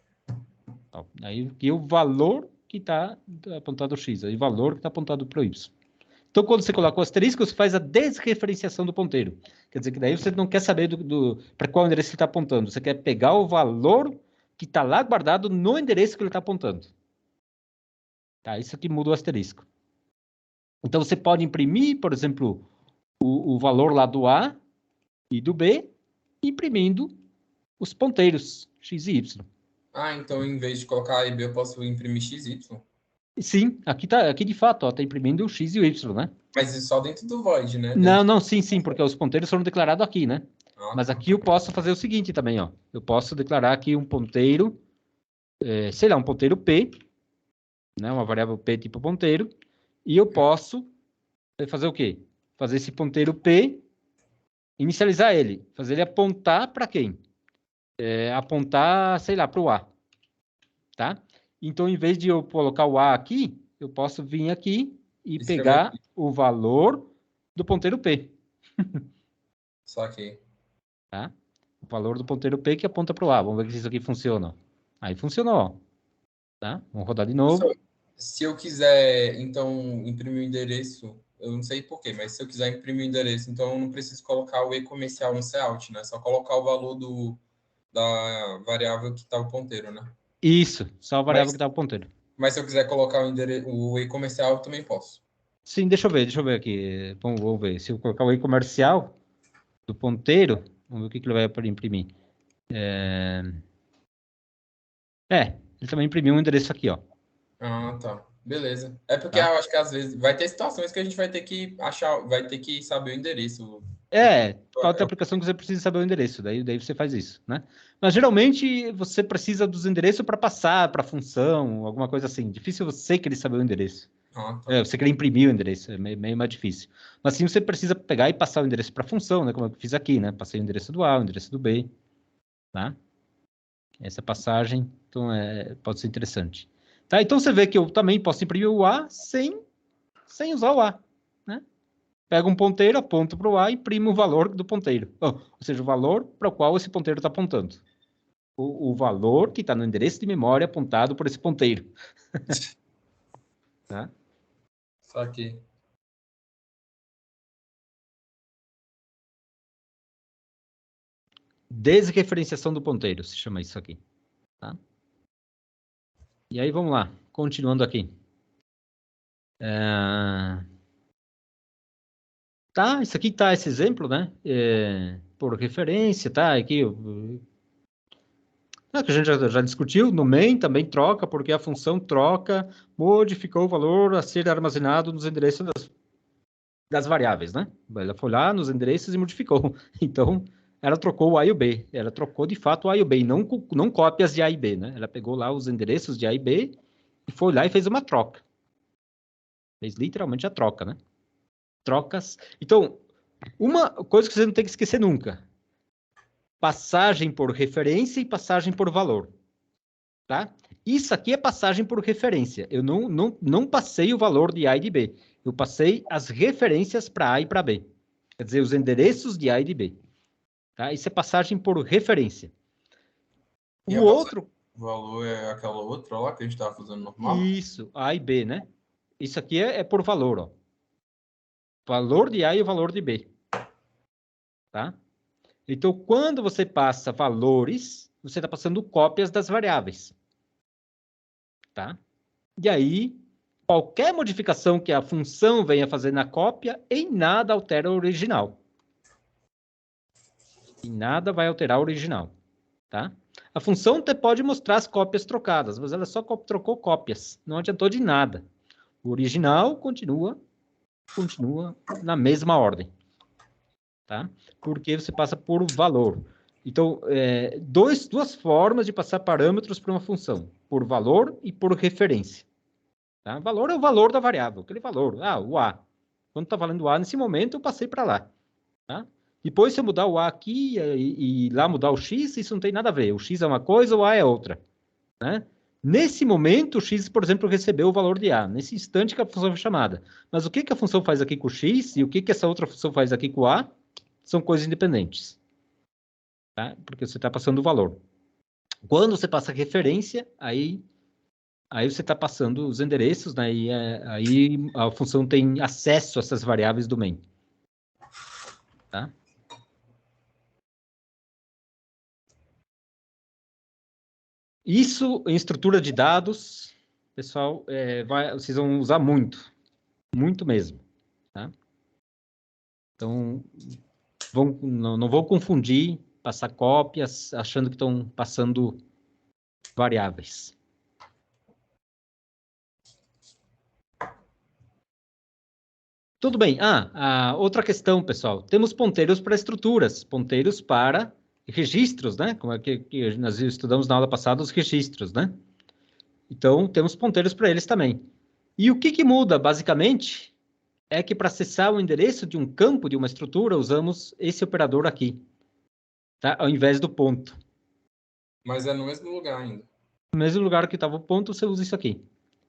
Ó, aí aqui o valor que está apontado ao x, aí o valor que está apontado para o y. Então, quando você coloca o asterisco, você faz a desreferenciação do ponteiro. Quer dizer que daí você não quer saber para qual endereço ele está apontando. Você quer pegar o valor que está lá guardado no endereço que ele está apontando. Tá? Isso aqui muda o asterisco. Então, você pode imprimir, por exemplo, o valor lá do A e do B, imprimindo os ponteiros x e y. Ah, então em vez de colocar A e B, eu posso imprimir X e Y. Sim, aqui de fato está imprimindo o x e o y, né? Mas isso só dentro do void, né? Não, sim, porque os ponteiros foram declarados aqui, né? Mas tá. aqui eu posso fazer o seguinte também, ó. Eu posso declarar aqui um ponteiro, sei lá, um ponteiro P, né? Uma variável P tipo ponteiro, e eu posso fazer o quê? Fazer esse ponteiro P, inicializar ele, fazer ele apontar para quem? Apontar, sei lá, para o A, tá? Então, em vez de eu colocar o A aqui, eu posso vir aqui e pegar o valor do ponteiro P. Saquei. Tá? O valor do ponteiro P que aponta para o A. Vamos ver se isso aqui funciona. Aí funcionou. Tá? Vamos rodar de novo. Se eu quiser, então, imprimir o endereço, eu não sei porquê, mas se eu quiser imprimir o endereço, então eu não preciso colocar o e-comercial no cout, né? Só colocar o valor da variável que está o ponteiro, né? Isso, só a variável que está o ponteiro. Mas se eu quiser colocar o e-comercial, eu também posso. Sim, deixa eu ver aqui. Vamos ver. Se eu colocar o e-comercial do ponteiro, vamos ver o que ele vai imprimir. Ele também imprimiu um endereço aqui, ó. Ah, tá. Beleza. É porque eu acho que às vezes vai ter situações que a gente vai ter que achar, vai ter que saber o endereço. Pode ter aplicação que você precisa saber o endereço, daí você faz isso, né? Mas geralmente você precisa dos endereços para passar para a função, alguma coisa assim. Difícil você querer saber o endereço. Ah, tá. Você querer imprimir o endereço, é meio mais difícil. Mas sim, você precisa pegar e passar o endereço para a função, né? Como eu fiz aqui, né? Passei o endereço do A, o endereço do B, tá? Essa passagem, então, pode ser interessante. Tá? Então, você vê que eu também posso imprimir o A sem usar o A, né? Pego um ponteiro, aponto para o A e imprimo o valor do ponteiro. Ou seja, o valor para o qual esse ponteiro está apontando. O valor que está no endereço de memória apontado por esse ponteiro. Tá? Saquei. Desreferenciação do ponteiro, se chama isso aqui. Tá? E aí, vamos lá. Continuando aqui. Tá, isso aqui tá esse exemplo, né? Por referência, tá? Aqui, que a gente já discutiu, no main também troca, porque a função troca modificou o valor a ser armazenado nos endereços das variáveis, né? Ela foi lá nos endereços e modificou. Então, ela trocou o A e o B. Ela trocou, de fato, o A e o B, e não cópias de A e B, né? Ela pegou lá os endereços de A e B e foi lá e fez uma troca. Fez literalmente a troca, né? Trocas. Então, uma coisa que você não tem que esquecer nunca. Passagem por referência e passagem por valor. Tá? Isso aqui é passagem por referência. Eu não passei o valor de A e de B. Eu passei as referências para A e para B. Quer dizer, os endereços de A e de B. Tá? Isso é passagem por referência. E o outro... O valor é aquela outra lá que a gente estava fazendo normal? Isso, A e B, né? Isso aqui é por valor, ó. Valor de A e o valor de B. Tá? Então, quando você passa valores, você está passando cópias das variáveis. Tá? E aí, qualquer modificação que a função venha fazer na cópia, em nada altera o original. Em nada vai alterar o original. Tá? A função até pode mostrar as cópias trocadas, mas ela só trocou cópias. Não adiantou de nada. O original continua na mesma ordem. Tá? Porque você passa por valor. Então, duas formas de passar parâmetros para uma função. Por valor e por referência. Tá? Valor é o valor da variável, aquele valor. O A. Quando está valendo o A nesse momento, eu passei para lá. Tá? Depois, se eu mudar o A aqui e lá mudar o X, isso não tem nada a ver. O X é uma coisa, o A é outra. Né? Nesse momento, o X, por exemplo, recebeu o valor de A. Nesse instante que a função foi chamada. Mas o que a função faz aqui com o X e o que essa outra função faz aqui com o A são coisas independentes. Tá? Porque você está passando o valor. Quando você passa referência, aí aí você está passando os endereços, né? E aí a função tem acesso a essas variáveis do main. Tá? Isso em estrutura de dados, pessoal, vocês vão usar muito mesmo. Tá? Então, não vão confundir, passar cópias, achando que estão passando variáveis. Tudo bem. Outra questão, pessoal. Temos ponteiros para estruturas, ponteiros para registros, né? Como é que nós estudamos na aula passada, os registros, né? Então, temos ponteiros para eles também. E o que muda, basicamente, é que para acessar o endereço de um campo, de uma estrutura, usamos esse operador aqui, tá? Ao invés do ponto. Mas é no mesmo lugar ainda. No mesmo lugar que estava o ponto, você usa isso aqui.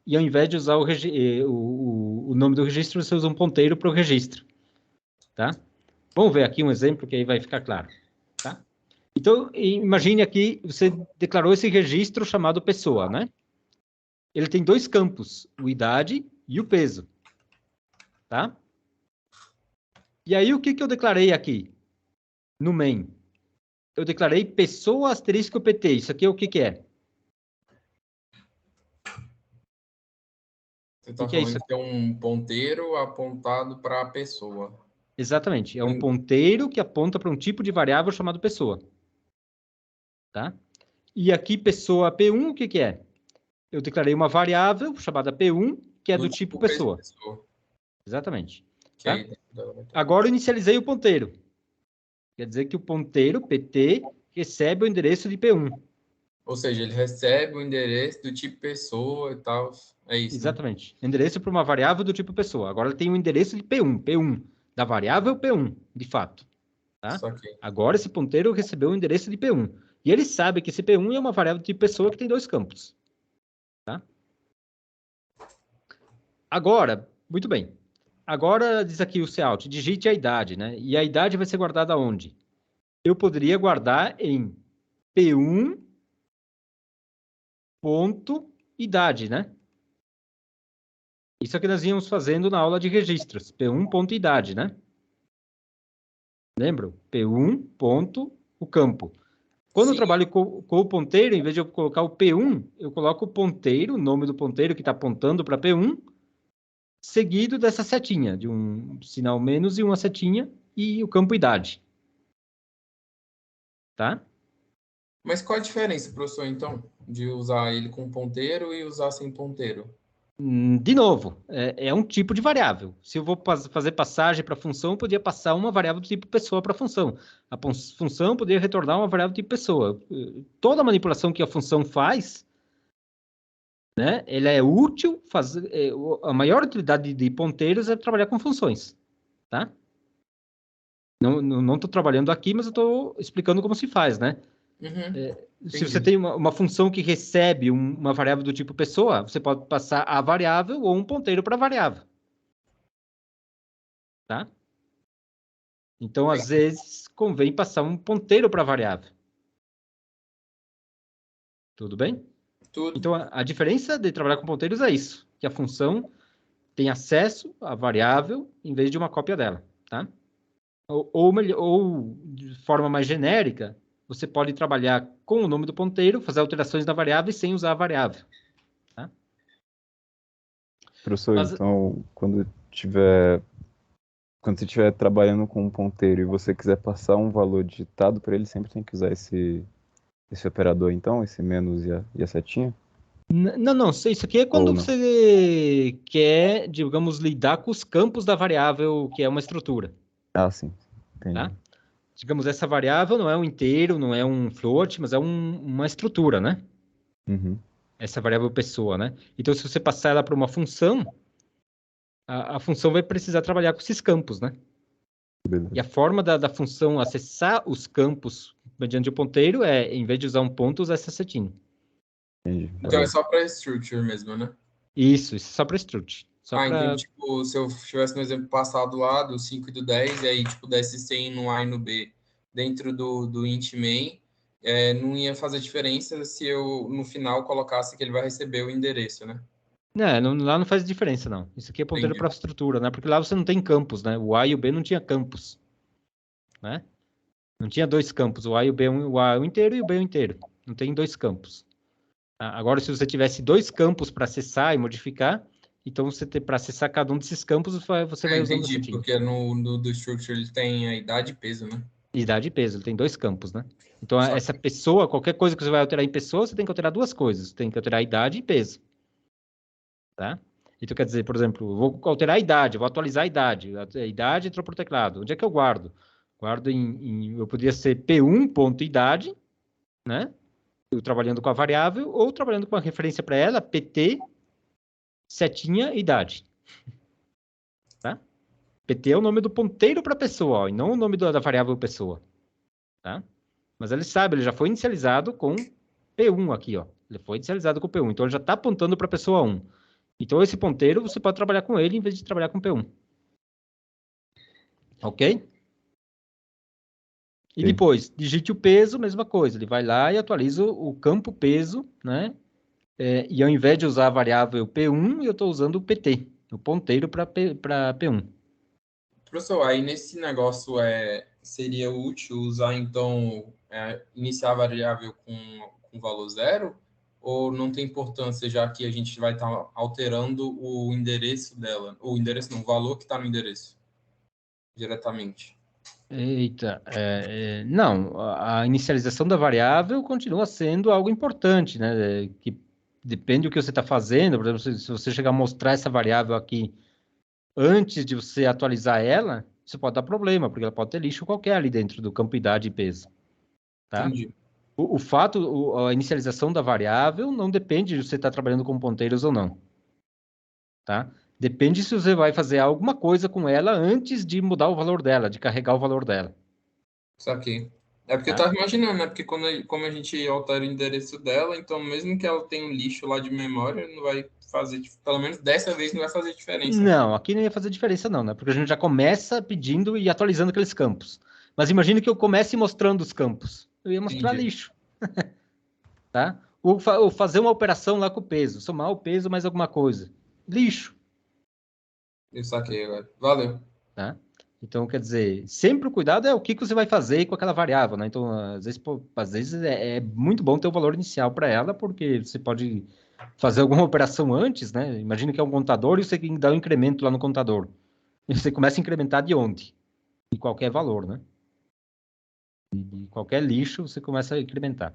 E ao invés de usar o nome do registro, você usa um ponteiro para o registro. Tá? Vamos ver aqui um exemplo que aí vai ficar claro. Tá? Então, imagine aqui, você declarou esse registro chamado pessoa, né? Ele tem dois campos, o idade e o peso. Tá? E aí, o que eu declarei aqui? No main. Eu declarei pessoa asterisco PT. Isso aqui é o que é? Você está que é falando isso? que é um ponteiro apontado para a pessoa. Exatamente. É um ponteiro que aponta para um tipo de variável chamado pessoa. Tá? E aqui, pessoa P1, o que é? Eu declarei uma variável chamada P1, que é do tipo pessoa. Exatamente. Tá? Agora eu inicializei o ponteiro. Quer dizer que o ponteiro, PT, recebe o endereço de P1. Ou seja, ele recebe o endereço do tipo pessoa e tal. É isso, exatamente. Né? Endereço para uma variável do tipo pessoa. Agora ele tem um endereço de P1, da variável P1, de fato. Tá? Agora esse ponteiro recebeu o endereço de P1. E ele sabe que esse P1 é uma variável do tipo pessoa que tem dois campos. Tá? Agora, muito bem. Agora diz aqui o cout, digite a idade, né? E a idade vai ser guardada onde? Eu poderia guardar em P1 ponto idade, né? Isso é que nós íamos fazendo na aula de registros. P1 ponto idade, né? Lembram? P1 ponto o campo. Quando eu trabalho com o ponteiro, em vez de eu colocar o P1, eu coloco o ponteiro, o nome do ponteiro que está apontando para P1, seguido dessa setinha, de um sinal menos e uma setinha, e o campo idade. Tá? Mas qual a diferença, professor, então, de usar ele com ponteiro e usar sem ponteiro? De novo, é um tipo de variável. Se eu vou fazer passagem para a função, eu podia passar uma variável do tipo pessoa para a função. A função poderia retornar uma variável do tipo pessoa. Toda manipulação que a função faz, né, ela é útil, a maior utilidade de ponteiros é trabalhar com funções. Tá? Não estou trabalhando aqui, mas eu estou explicando como se faz, né? Se você tem uma função que recebe uma variável do tipo pessoa, você pode passar a variável ou um ponteiro para a variável. Tá? Então, às vezes, convém passar um ponteiro para a variável. Tudo bem? Tudo. Então, a diferença de trabalhar com ponteiros é isso, que a função tem acesso à variável em vez de uma cópia dela. Tá? Ou de forma mais genérica, você pode trabalhar com o nome do ponteiro, fazer alterações na variável sem usar a variável. Tá? Professor, então, quando você estiver trabalhando com um ponteiro e você quiser passar um valor digitado para ele, sempre tem que usar esse operador, então, esse menos e a setinha? Não, isso aqui é quando você quer, digamos, lidar com os campos da variável, que é uma estrutura. Ah, sim. Entendi. Tá? Digamos, essa variável não é um inteiro, não é um float, mas é uma estrutura, né? Uhum. Essa variável pessoa, né? Então, se você passar ela para uma função, a função vai precisar trabalhar com esses campos, né? Beleza. E a forma da função acessar os campos mediante o ponteiro é, em vez de usar um ponto, usar essa setinha. Entendi. Então é só para structure mesmo, né? Isso é só para struct. Então, tipo, se eu tivesse no exemplo passado lá, do 5 e do 10, e aí, tipo, desse 100 no A e no B dentro do int main, não ia fazer diferença se eu, no final, colocasse que ele vai receber o endereço, né? Lá não faz diferença, não. Isso aqui é ponteiro Entendi. para estrutura, né? Porque lá você não tem campos, né? O A e o B não tinha campos, né? Não tinha dois campos, o A e o B, o A inteiro e o B inteiro. Não tem dois campos. Agora, se você tivesse dois campos para acessar e modificar, então para acessar cada um desses campos, você vai usando o Entendi, setinho. porque no do structure ele tem a idade e peso, né? Idade e peso, ele tem dois campos, né? Então, Só essa pessoa, qualquer coisa que você vai alterar em pessoa, você tem que alterar duas coisas. Você tem que alterar a idade e peso. Tá? Então, quer dizer, por exemplo, eu vou alterar a idade, eu vou atualizar a idade. A idade entrou para o teclado. Onde é que eu guardo? Guardo eu poderia ser P1.idade, né? Eu trabalhando com a variável, ou trabalhando com a referência para ela, PT, setinha, idade. Tá? PT é o nome do ponteiro para a pessoa, ó, e não o nome da variável pessoa. Tá? Mas ele sabe, ele já foi inicializado com P1 aqui, ó. Ele foi inicializado com P1, então ele já está apontando para a pessoa 1. Então esse ponteiro você pode trabalhar com ele em vez de trabalhar com P1. Ok? E depois, digite o peso, mesma coisa. Ele vai lá e atualiza o campo peso, né? E ao invés de usar a variável P1, eu estou usando o PT, o ponteiro para P1. Professor, aí nesse negócio seria útil usar, então, iniciar a variável com valor zero? Ou não tem importância, já que a gente vai estar alterando o endereço dela? O endereço não, o valor que está no endereço, diretamente. Eita, não, a inicialização da variável continua sendo algo importante, né? Que depende do que você está fazendo. Por exemplo, se você chegar a mostrar essa variável aqui antes de você atualizar ela, isso pode dar problema, porque ela pode ter lixo qualquer ali dentro do campo idade e peso, tá? Entendi. O fato, a inicialização da variável não depende de você estar trabalhando com ponteiros ou não, tá? Depende se você vai fazer alguma coisa com ela antes de mudar o valor dela, de carregar o valor dela. Saquei. É porque eu Tá? tava imaginando, né? Porque como a gente altera o endereço dela, então mesmo que ela tenha um lixo lá de memória, não vai fazer, pelo menos dessa vez não vai fazer diferença. Não, aqui não ia fazer diferença não, né? Porque a gente já começa pedindo e atualizando aqueles campos. Mas imagine que eu comece mostrando os campos. Eu ia mostrar Entendi. lixo. Tá? Ou fazer uma operação lá com o peso. Somar o peso mais alguma coisa. Lixo. Eu saquei agora. Valeu. Tá? Então, quer dizer, sempre o cuidado é o que você vai fazer com aquela variável, né? Então, às vezes é muito bom ter o valor inicial para ela, porque você pode fazer alguma operação antes, né? Imagina que é um contador e você dá um incremento lá no contador. E você começa a incrementar de onde? De qualquer valor, né? De qualquer lixo você começa a incrementar.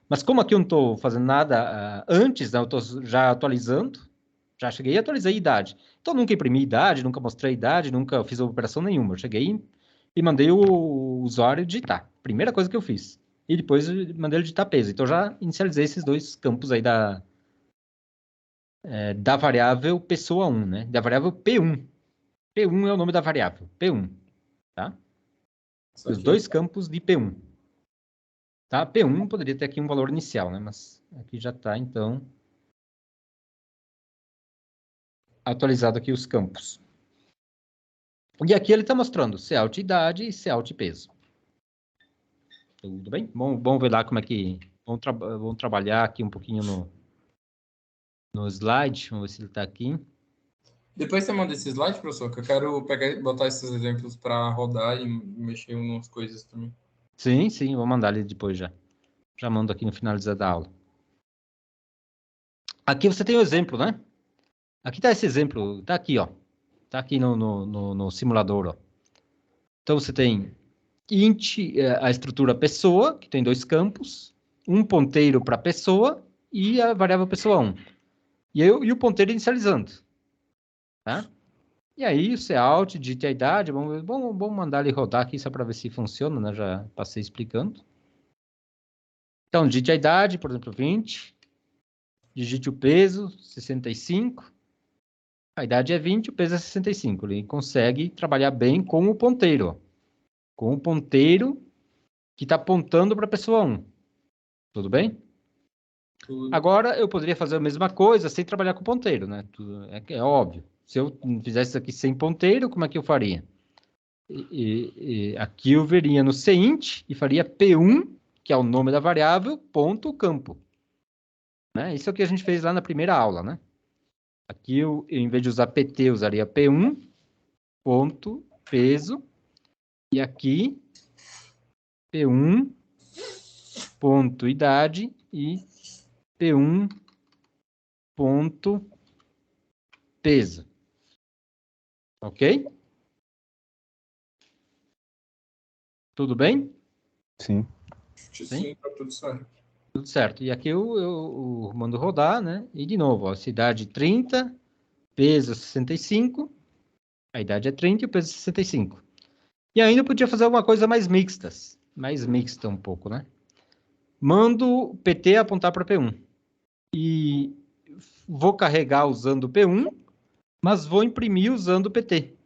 Mas como aqui eu não estou fazendo nada antes, né? Eu estou já atualizando, já cheguei e atualizei a idade. Então, nunca imprimi idade, nunca mostrei idade, nunca fiz operação nenhuma. Eu cheguei e mandei o usuário digitar. Primeira coisa que eu fiz. E depois mandei ele digitar peso. Então, já inicializei esses dois campos aí da variável pessoa 1, né? Da variável P1. P1 é o nome da variável. P1, tá? Os Saquei. dois campos de P1. Tá? P1 poderia ter aqui um valor inicial, né? Mas aqui já está, então, atualizado aqui os campos. E aqui ele está mostrando Cout idade e Cout peso. Tudo bem? Bom ver lá como é que... Vamos trabalhar aqui um pouquinho no slide. Vamos ver se ele está aqui. Depois você manda esse slide, professor, que eu quero botar esses exemplos para rodar e mexer em umas coisas também. Sim, vou mandar ele depois já. Já mando aqui no finalizar da aula. Aqui você tem o exemplo, né? Aqui está esse exemplo. Está aqui, ó. Está aqui no simulador, ó. Então você tem int, a estrutura pessoa, que tem dois campos, um ponteiro para pessoa e a variável pessoa 1. E o ponteiro inicializando. Tá? E aí, o Cout, digite a idade, vamos mandar ele rodar aqui só para ver se funciona, né? Já passei explicando. Então, digite a idade, por exemplo, 20. Digite o peso, 65. A idade é 20, o peso é 65. Ele consegue trabalhar bem com o ponteiro. Ó. Com o ponteiro que está apontando para a pessoa 1. Tudo bem? Tudo. Agora, eu poderia fazer a mesma coisa sem trabalhar com ponteiro, né? É óbvio. Se eu fizesse isso aqui sem ponteiro, como é que eu faria? Aqui eu veria no Cint e faria P1, que é o nome da variável, ponto, campo. Né? Isso é o que a gente fez lá na primeira aula, né? Aqui, eu, em vez de usar PT, eu usaria P1, ponto, peso, e aqui, P1, ponto, idade, e P1, ponto, peso. Ok? Tudo bem? Sim. Sim, tá tudo certo. Tudo certo. E aqui eu mando rodar, né? E de novo, ó, cidade 30, peso 65, a idade é 30 e o peso é 65. E ainda podia fazer alguma coisa mais mixta um pouco, né? Mando o PT apontar para P1. E vou carregar usando o P1, mas vou imprimir usando o PT.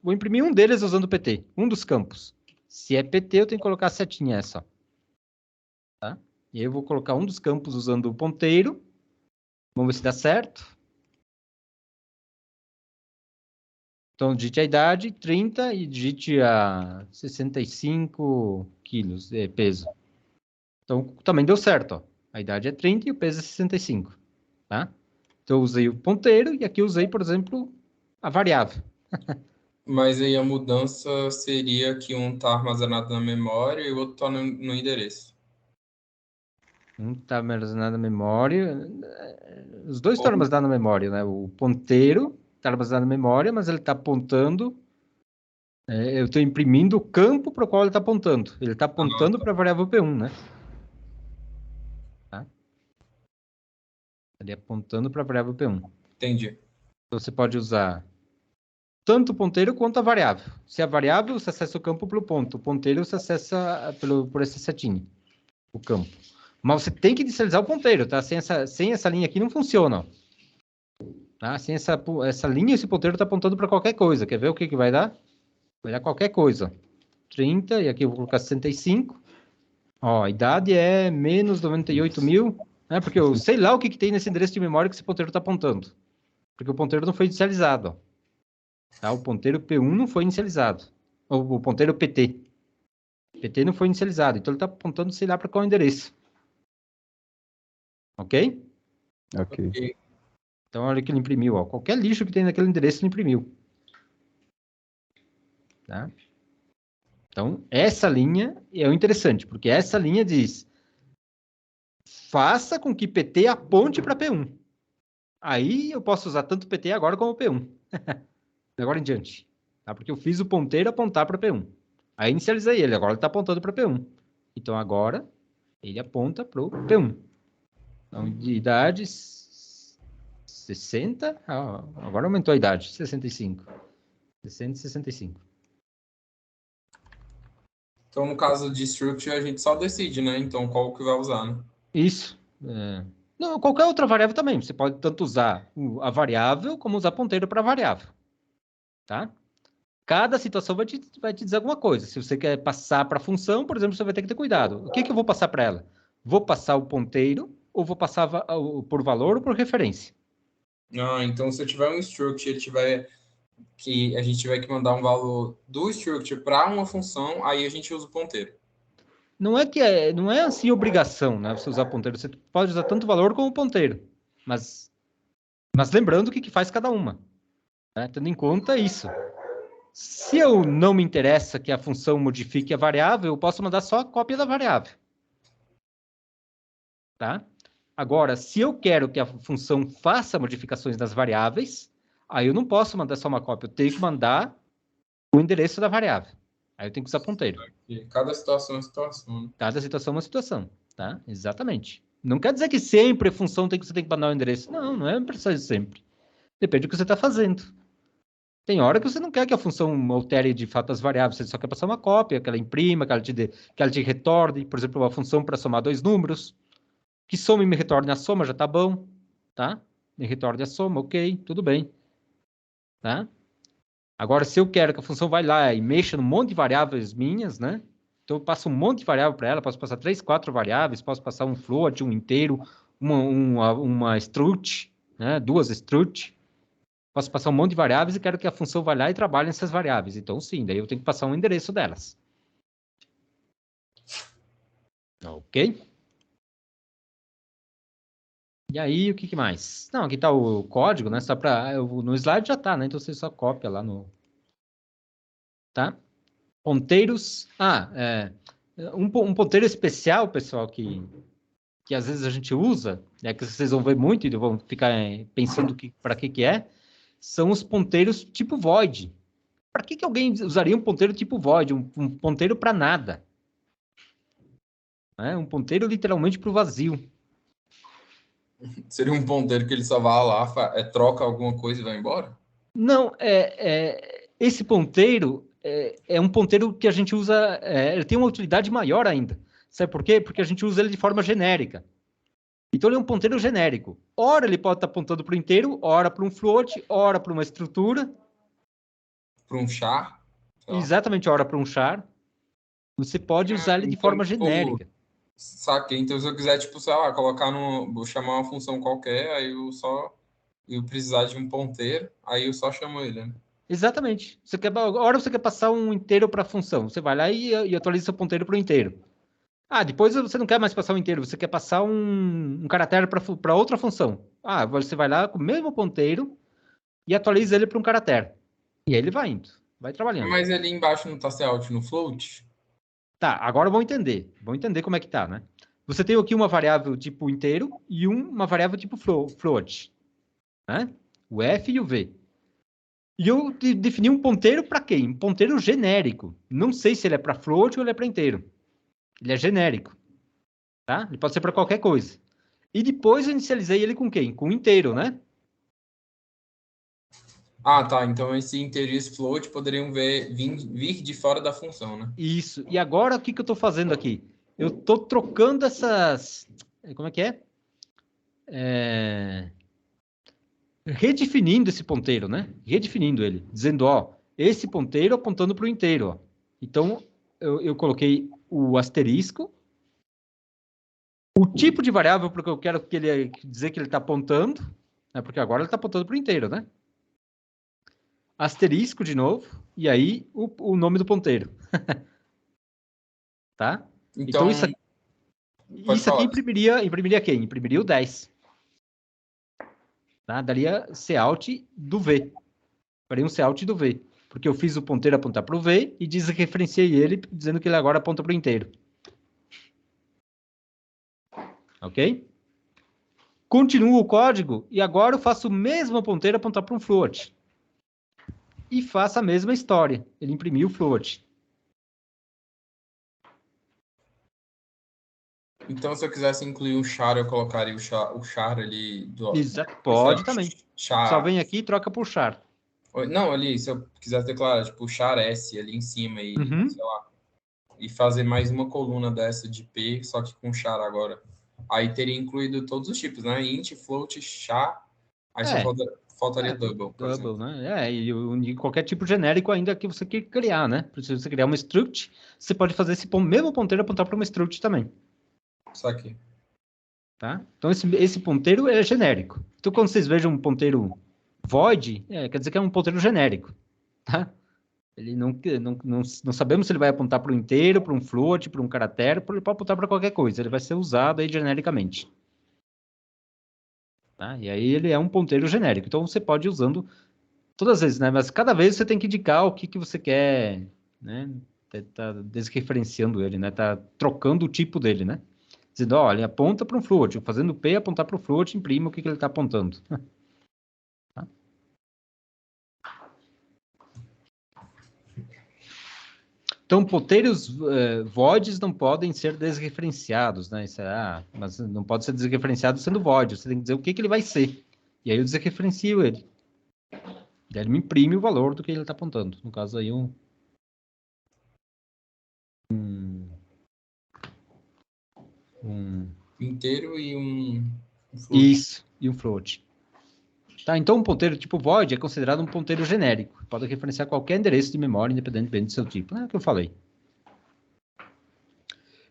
Vou imprimir um deles usando o PT, um dos campos. Se é PT, eu tenho que colocar a setinha essa. Tá? E aí eu vou colocar um dos campos usando o ponteiro. Vamos ver se dá certo. Então, digite a idade, 30, e digite a 65 quilos de peso. Então, também deu certo. Ó. A idade é 30 e o peso é 65. Tá? Então, eu usei o ponteiro e aqui eu usei, por exemplo, a variável. Mas aí a mudança seria que um está armazenado na memória e o outro está no endereço. Um está armazenado na memória. Os dois estão armazenados na memória, né? O ponteiro está armazenado na memória, mas ele está apontando. Eu estou imprimindo o campo para o qual ele está apontando. Ele está apontando para a variável P1, né? Tá? Ele apontando para a variável P1. Entendi. Então, você pode usar tanto o ponteiro quanto a variável. Se a variável, você acessa o campo pelo ponto. O ponteiro, você acessa por essa setinha, o campo. Mas você tem que inicializar o ponteiro, tá? Sem essa linha aqui não funciona, ó. Tá? Sem essa linha, esse ponteiro está apontando para qualquer coisa. Quer ver o que vai dar? Vai dar qualquer coisa. 30, e aqui eu vou colocar 65. Ó, a idade é menos 98.000, né? Porque eu sei lá o que tem nesse endereço de memória que esse ponteiro está apontando. Porque o ponteiro não foi inicializado, ó. Tá? O ponteiro P1 não foi inicializado. O ponteiro PT. PT não foi inicializado. Então ele está apontando, sei lá, para qual endereço. Ok? Ok. Então olha que ele imprimiu. Ó. Qualquer lixo que tem naquele endereço ele imprimiu. Tá? Então essa linha é o interessante, porque essa linha diz: faça com que PT aponte para P1. Aí eu posso usar tanto PT agora como P1. Agora em diante. Tá? Porque eu fiz o ponteiro apontar para P1. Aí inicializei ele, agora ele está apontando para P1. Então agora ele aponta para o P1. Então, de idade 60. Agora aumentou a idade, 65. 60 e 65. Então, no caso de structure, a gente só decide, né? Então, qual que vai usar, né? Isso. Não, qualquer outra variável também. Você pode tanto usar a variável como usar ponteiro para variável. Tá? Cada situação vai te dizer alguma coisa. Se você quer passar para a função, por exemplo, você vai ter que ter cuidado. O que eu vou passar para ela? Vou passar o ponteiro ou vou passar por valor ou por referência? Então, se eu tiver um structure, a gente tiver que mandar um valor do structure para uma função, aí a gente usa o ponteiro. Não é assim obrigação, né? Você usar ponteiro. Você pode usar tanto valor como ponteiro. Mas lembrando o que faz cada uma. Né? Tendo em conta isso. Se eu não me interessa que a função modifique a variável, eu posso mandar só a cópia da variável. Tá? Agora, se eu quero que a função faça modificações das variáveis, aí eu não posso mandar só uma cópia, eu tenho que mandar o endereço da variável. Aí eu tenho que usar ponteiro. E cada situação é uma situação. Né? Cada situação é uma situação, tá? Exatamente. Não quer dizer que sempre a função você tem que mandar o endereço. Não é preciso sempre. Depende do que você está fazendo. Tem hora que você não quer que a função altere de fato as variáveis, você só quer passar uma cópia, que ela imprima, que ela te retorne, por exemplo, uma função para somar dois números. Que soma e me retorne a soma, já tá bom, tá? Me retorne a soma, ok, tudo bem. Tá? Agora, se eu quero que a função vai lá e mexa num monte de variáveis minhas, né? Então, eu passo um monte de variável para ela, posso passar 3, 4 variáveis, posso passar um float, um inteiro, uma struct, né? 2 struct. Posso passar um monte de variáveis e quero que a função vá lá e trabalhe nessas variáveis. Então, sim, daí eu tenho que passar um endereço delas. Ok? E aí, o que mais? Não, aqui está o código, né? Só para no slide já está, né? Então você só copia lá no... Tá? Ponteiros... um ponteiro especial, pessoal, que às vezes a gente usa, que vocês vão ver muito e vão ficar pensando para que é, são os ponteiros tipo void. Para que alguém usaria um ponteiro tipo void? Um ponteiro para nada. Né? Um ponteiro literalmente para o vazio. Seria um ponteiro que ele só vai lá, troca alguma coisa e vai embora? Não, esse ponteiro é um ponteiro que a gente usa, ele tem uma utilidade maior ainda. Sabe por quê? Porque a gente usa ele de forma genérica. Então ele é um ponteiro genérico. Ora ele pode estar apontando para o inteiro, ora para um float, ora para uma estrutura. Para um char? Exatamente, ora para um char. Você pode usar ele de forma genérica. Saquei. Então, se eu quiser, tipo, sei lá, vou chamar uma função qualquer, aí eu precisar de um ponteiro, aí eu só chamo ele, né? Exatamente. Ora você quer passar um inteiro para a função. Você vai lá e atualiza seu ponteiro para o inteiro. Depois você não quer mais passar um inteiro, você quer passar um caractere para outra função. Você vai lá com o mesmo ponteiro e atualiza ele para um caractere. E aí ele vai indo, vai trabalhando. Mas ali embaixo não está se out no float? Tá, agora vamos entender. Vamos entender como é que tá, né? Você tem aqui uma variável tipo inteiro e uma variável tipo float. Né? O F e o V. E eu defini um ponteiro para quem? Um ponteiro genérico. Não sei se ele é para float ou ele é para inteiro. Ele é genérico. Tá? Ele pode ser para qualquer coisa. E depois eu inicializei ele com quem? Com inteiro, né? Tá. Então esse inteiro e esse float poderiam vir de fora da função, né? Isso. E agora o que eu estou fazendo aqui? Eu estou trocando essas... Como é que é? Redefinindo esse ponteiro, né? Redefinindo ele. Dizendo, esse ponteiro apontando para o inteiro. Ó. Então, eu coloquei o asterisco. O tipo de variável porque eu quero que ele dizer que ele está apontando, né? Porque agora ele está apontando para o inteiro, né? Asterisco de novo, e aí o nome do ponteiro. Tá? Então isso aqui imprimiria quem? Imprimiria o 10. Tá? Daria cout do V. Faria um cout do V. Porque eu fiz o ponteiro apontar para o V e desreferenciei ele, dizendo que ele agora aponta para o inteiro. Ok? Continuo o código e agora eu faço o mesmo ponteiro apontar para um float. E faço a mesma história. Ele imprimiu o float. Então, se eu quisesse incluir um char, eu colocaria o char ali do... Exato. Pode também. Char. Só vem aqui e troca por char. Não, ali, se eu quisesse declarar, tipo, char S ali em cima e, sei lá, e fazer mais uma coluna dessa de P, só que com char agora. Aí teria incluído todos os tipos, né? Int, float, char, aí só faltaria double, por exemplo. Né? E qualquer tipo genérico ainda que você quer criar, né? Se você criar uma struct, você pode fazer esse mesmo ponteiro apontar para uma struct também. Isso aqui. Tá? Então, esse ponteiro é genérico. Então, quando vocês vejam um ponteiro void, quer dizer que é um ponteiro genérico. Tá? Ele não sabemos se ele vai apontar para o inteiro, para um float, para um caractere, ele pode apontar para qualquer coisa. Ele vai ser usado aí genericamente. Tá? E aí ele é um ponteiro genérico. Então, você pode ir usando todas as vezes, né? Mas cada vez você tem que indicar o que você quer, né? Tá desreferenciando ele, né? Tá trocando o tipo dele, né? Dizendo, olha, aponta para um float, fazendo P apontar para o float, imprime o que ele está apontando. Tá? Então, ponteiros voids não podem ser desreferenciados, né? Mas não pode ser desreferenciado sendo void, você tem que dizer o que ele vai ser. E aí eu desreferencio ele. E aí ele me imprime o valor do que ele está apontando. No caso aí, inteiro e um float. Isso, e um float. Tá, então um ponteiro tipo void é considerado um ponteiro genérico. Pode referenciar qualquer endereço de memória, independentemente do seu tipo. É o que eu falei.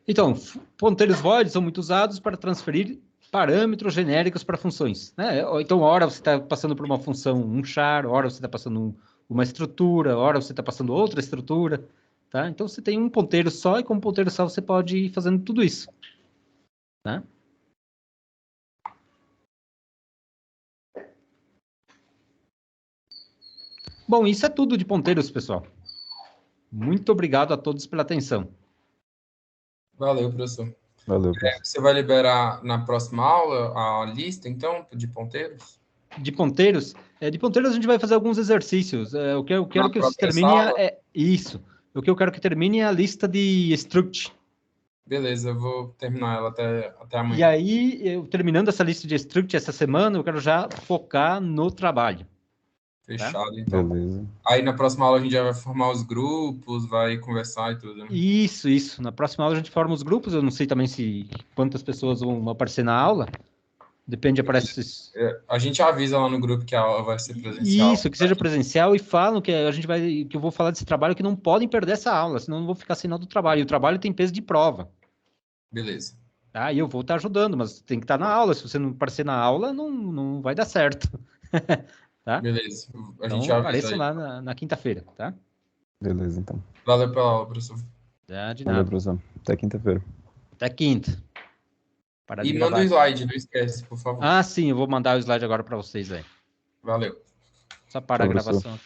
Então, ponteiros void são muito usados para transferir parâmetros genéricos para funções. Né? Então, hora você está passando por uma função, um char, hora você está passando uma estrutura, hora você está passando outra estrutura. tá? Então você tem um ponteiro só e com um ponteiro só você pode ir fazendo tudo isso, tá? Bom, isso é tudo de ponteiros, pessoal. Muito obrigado a todos pela atenção. Valeu, professor. Valeu, professor. Você vai liberar na próxima aula a lista, então, de ponteiros? De ponteiros a gente vai fazer alguns exercícios. O que eu quero que vocês terminem é isso. O que eu quero que termine é a lista de struct. Beleza, eu vou terminar ela até amanhã. E aí, terminando essa lista de struct essa semana, eu quero já focar no trabalho. Fechado, então. Beleza. Aí na próxima aula a gente já vai formar os grupos, vai conversar e tudo, né? Isso. Na próxima aula a gente forma os grupos. Eu não sei também quantas pessoas vão aparecer na aula. Depende, aparece... A gente avisa lá no grupo que a aula vai ser presencial. Isso, que seja presencial, e falam que que eu vou falar desse trabalho, que não podem perder essa aula, senão eu não vou ficar sem nada do trabalho. E o trabalho tem peso de prova. Beleza. Tá? E eu vou estar ajudando, mas tem que estar na aula. Se você não aparecer na aula, não vai dar certo. Tá? Beleza. A Então, gente avisa apareçam aí. lá na quinta-feira, tá? Beleza, então. Valeu pela aula, professor. De Valeu, nada. professor. Até quinta-feira. Até quinta. Para de E manda gravar. o slide, não esquece, por favor. Ah, sim, eu vou mandar o slide agora para vocês aí. Valeu. Só parar a Tchau, professor. gravação aqui.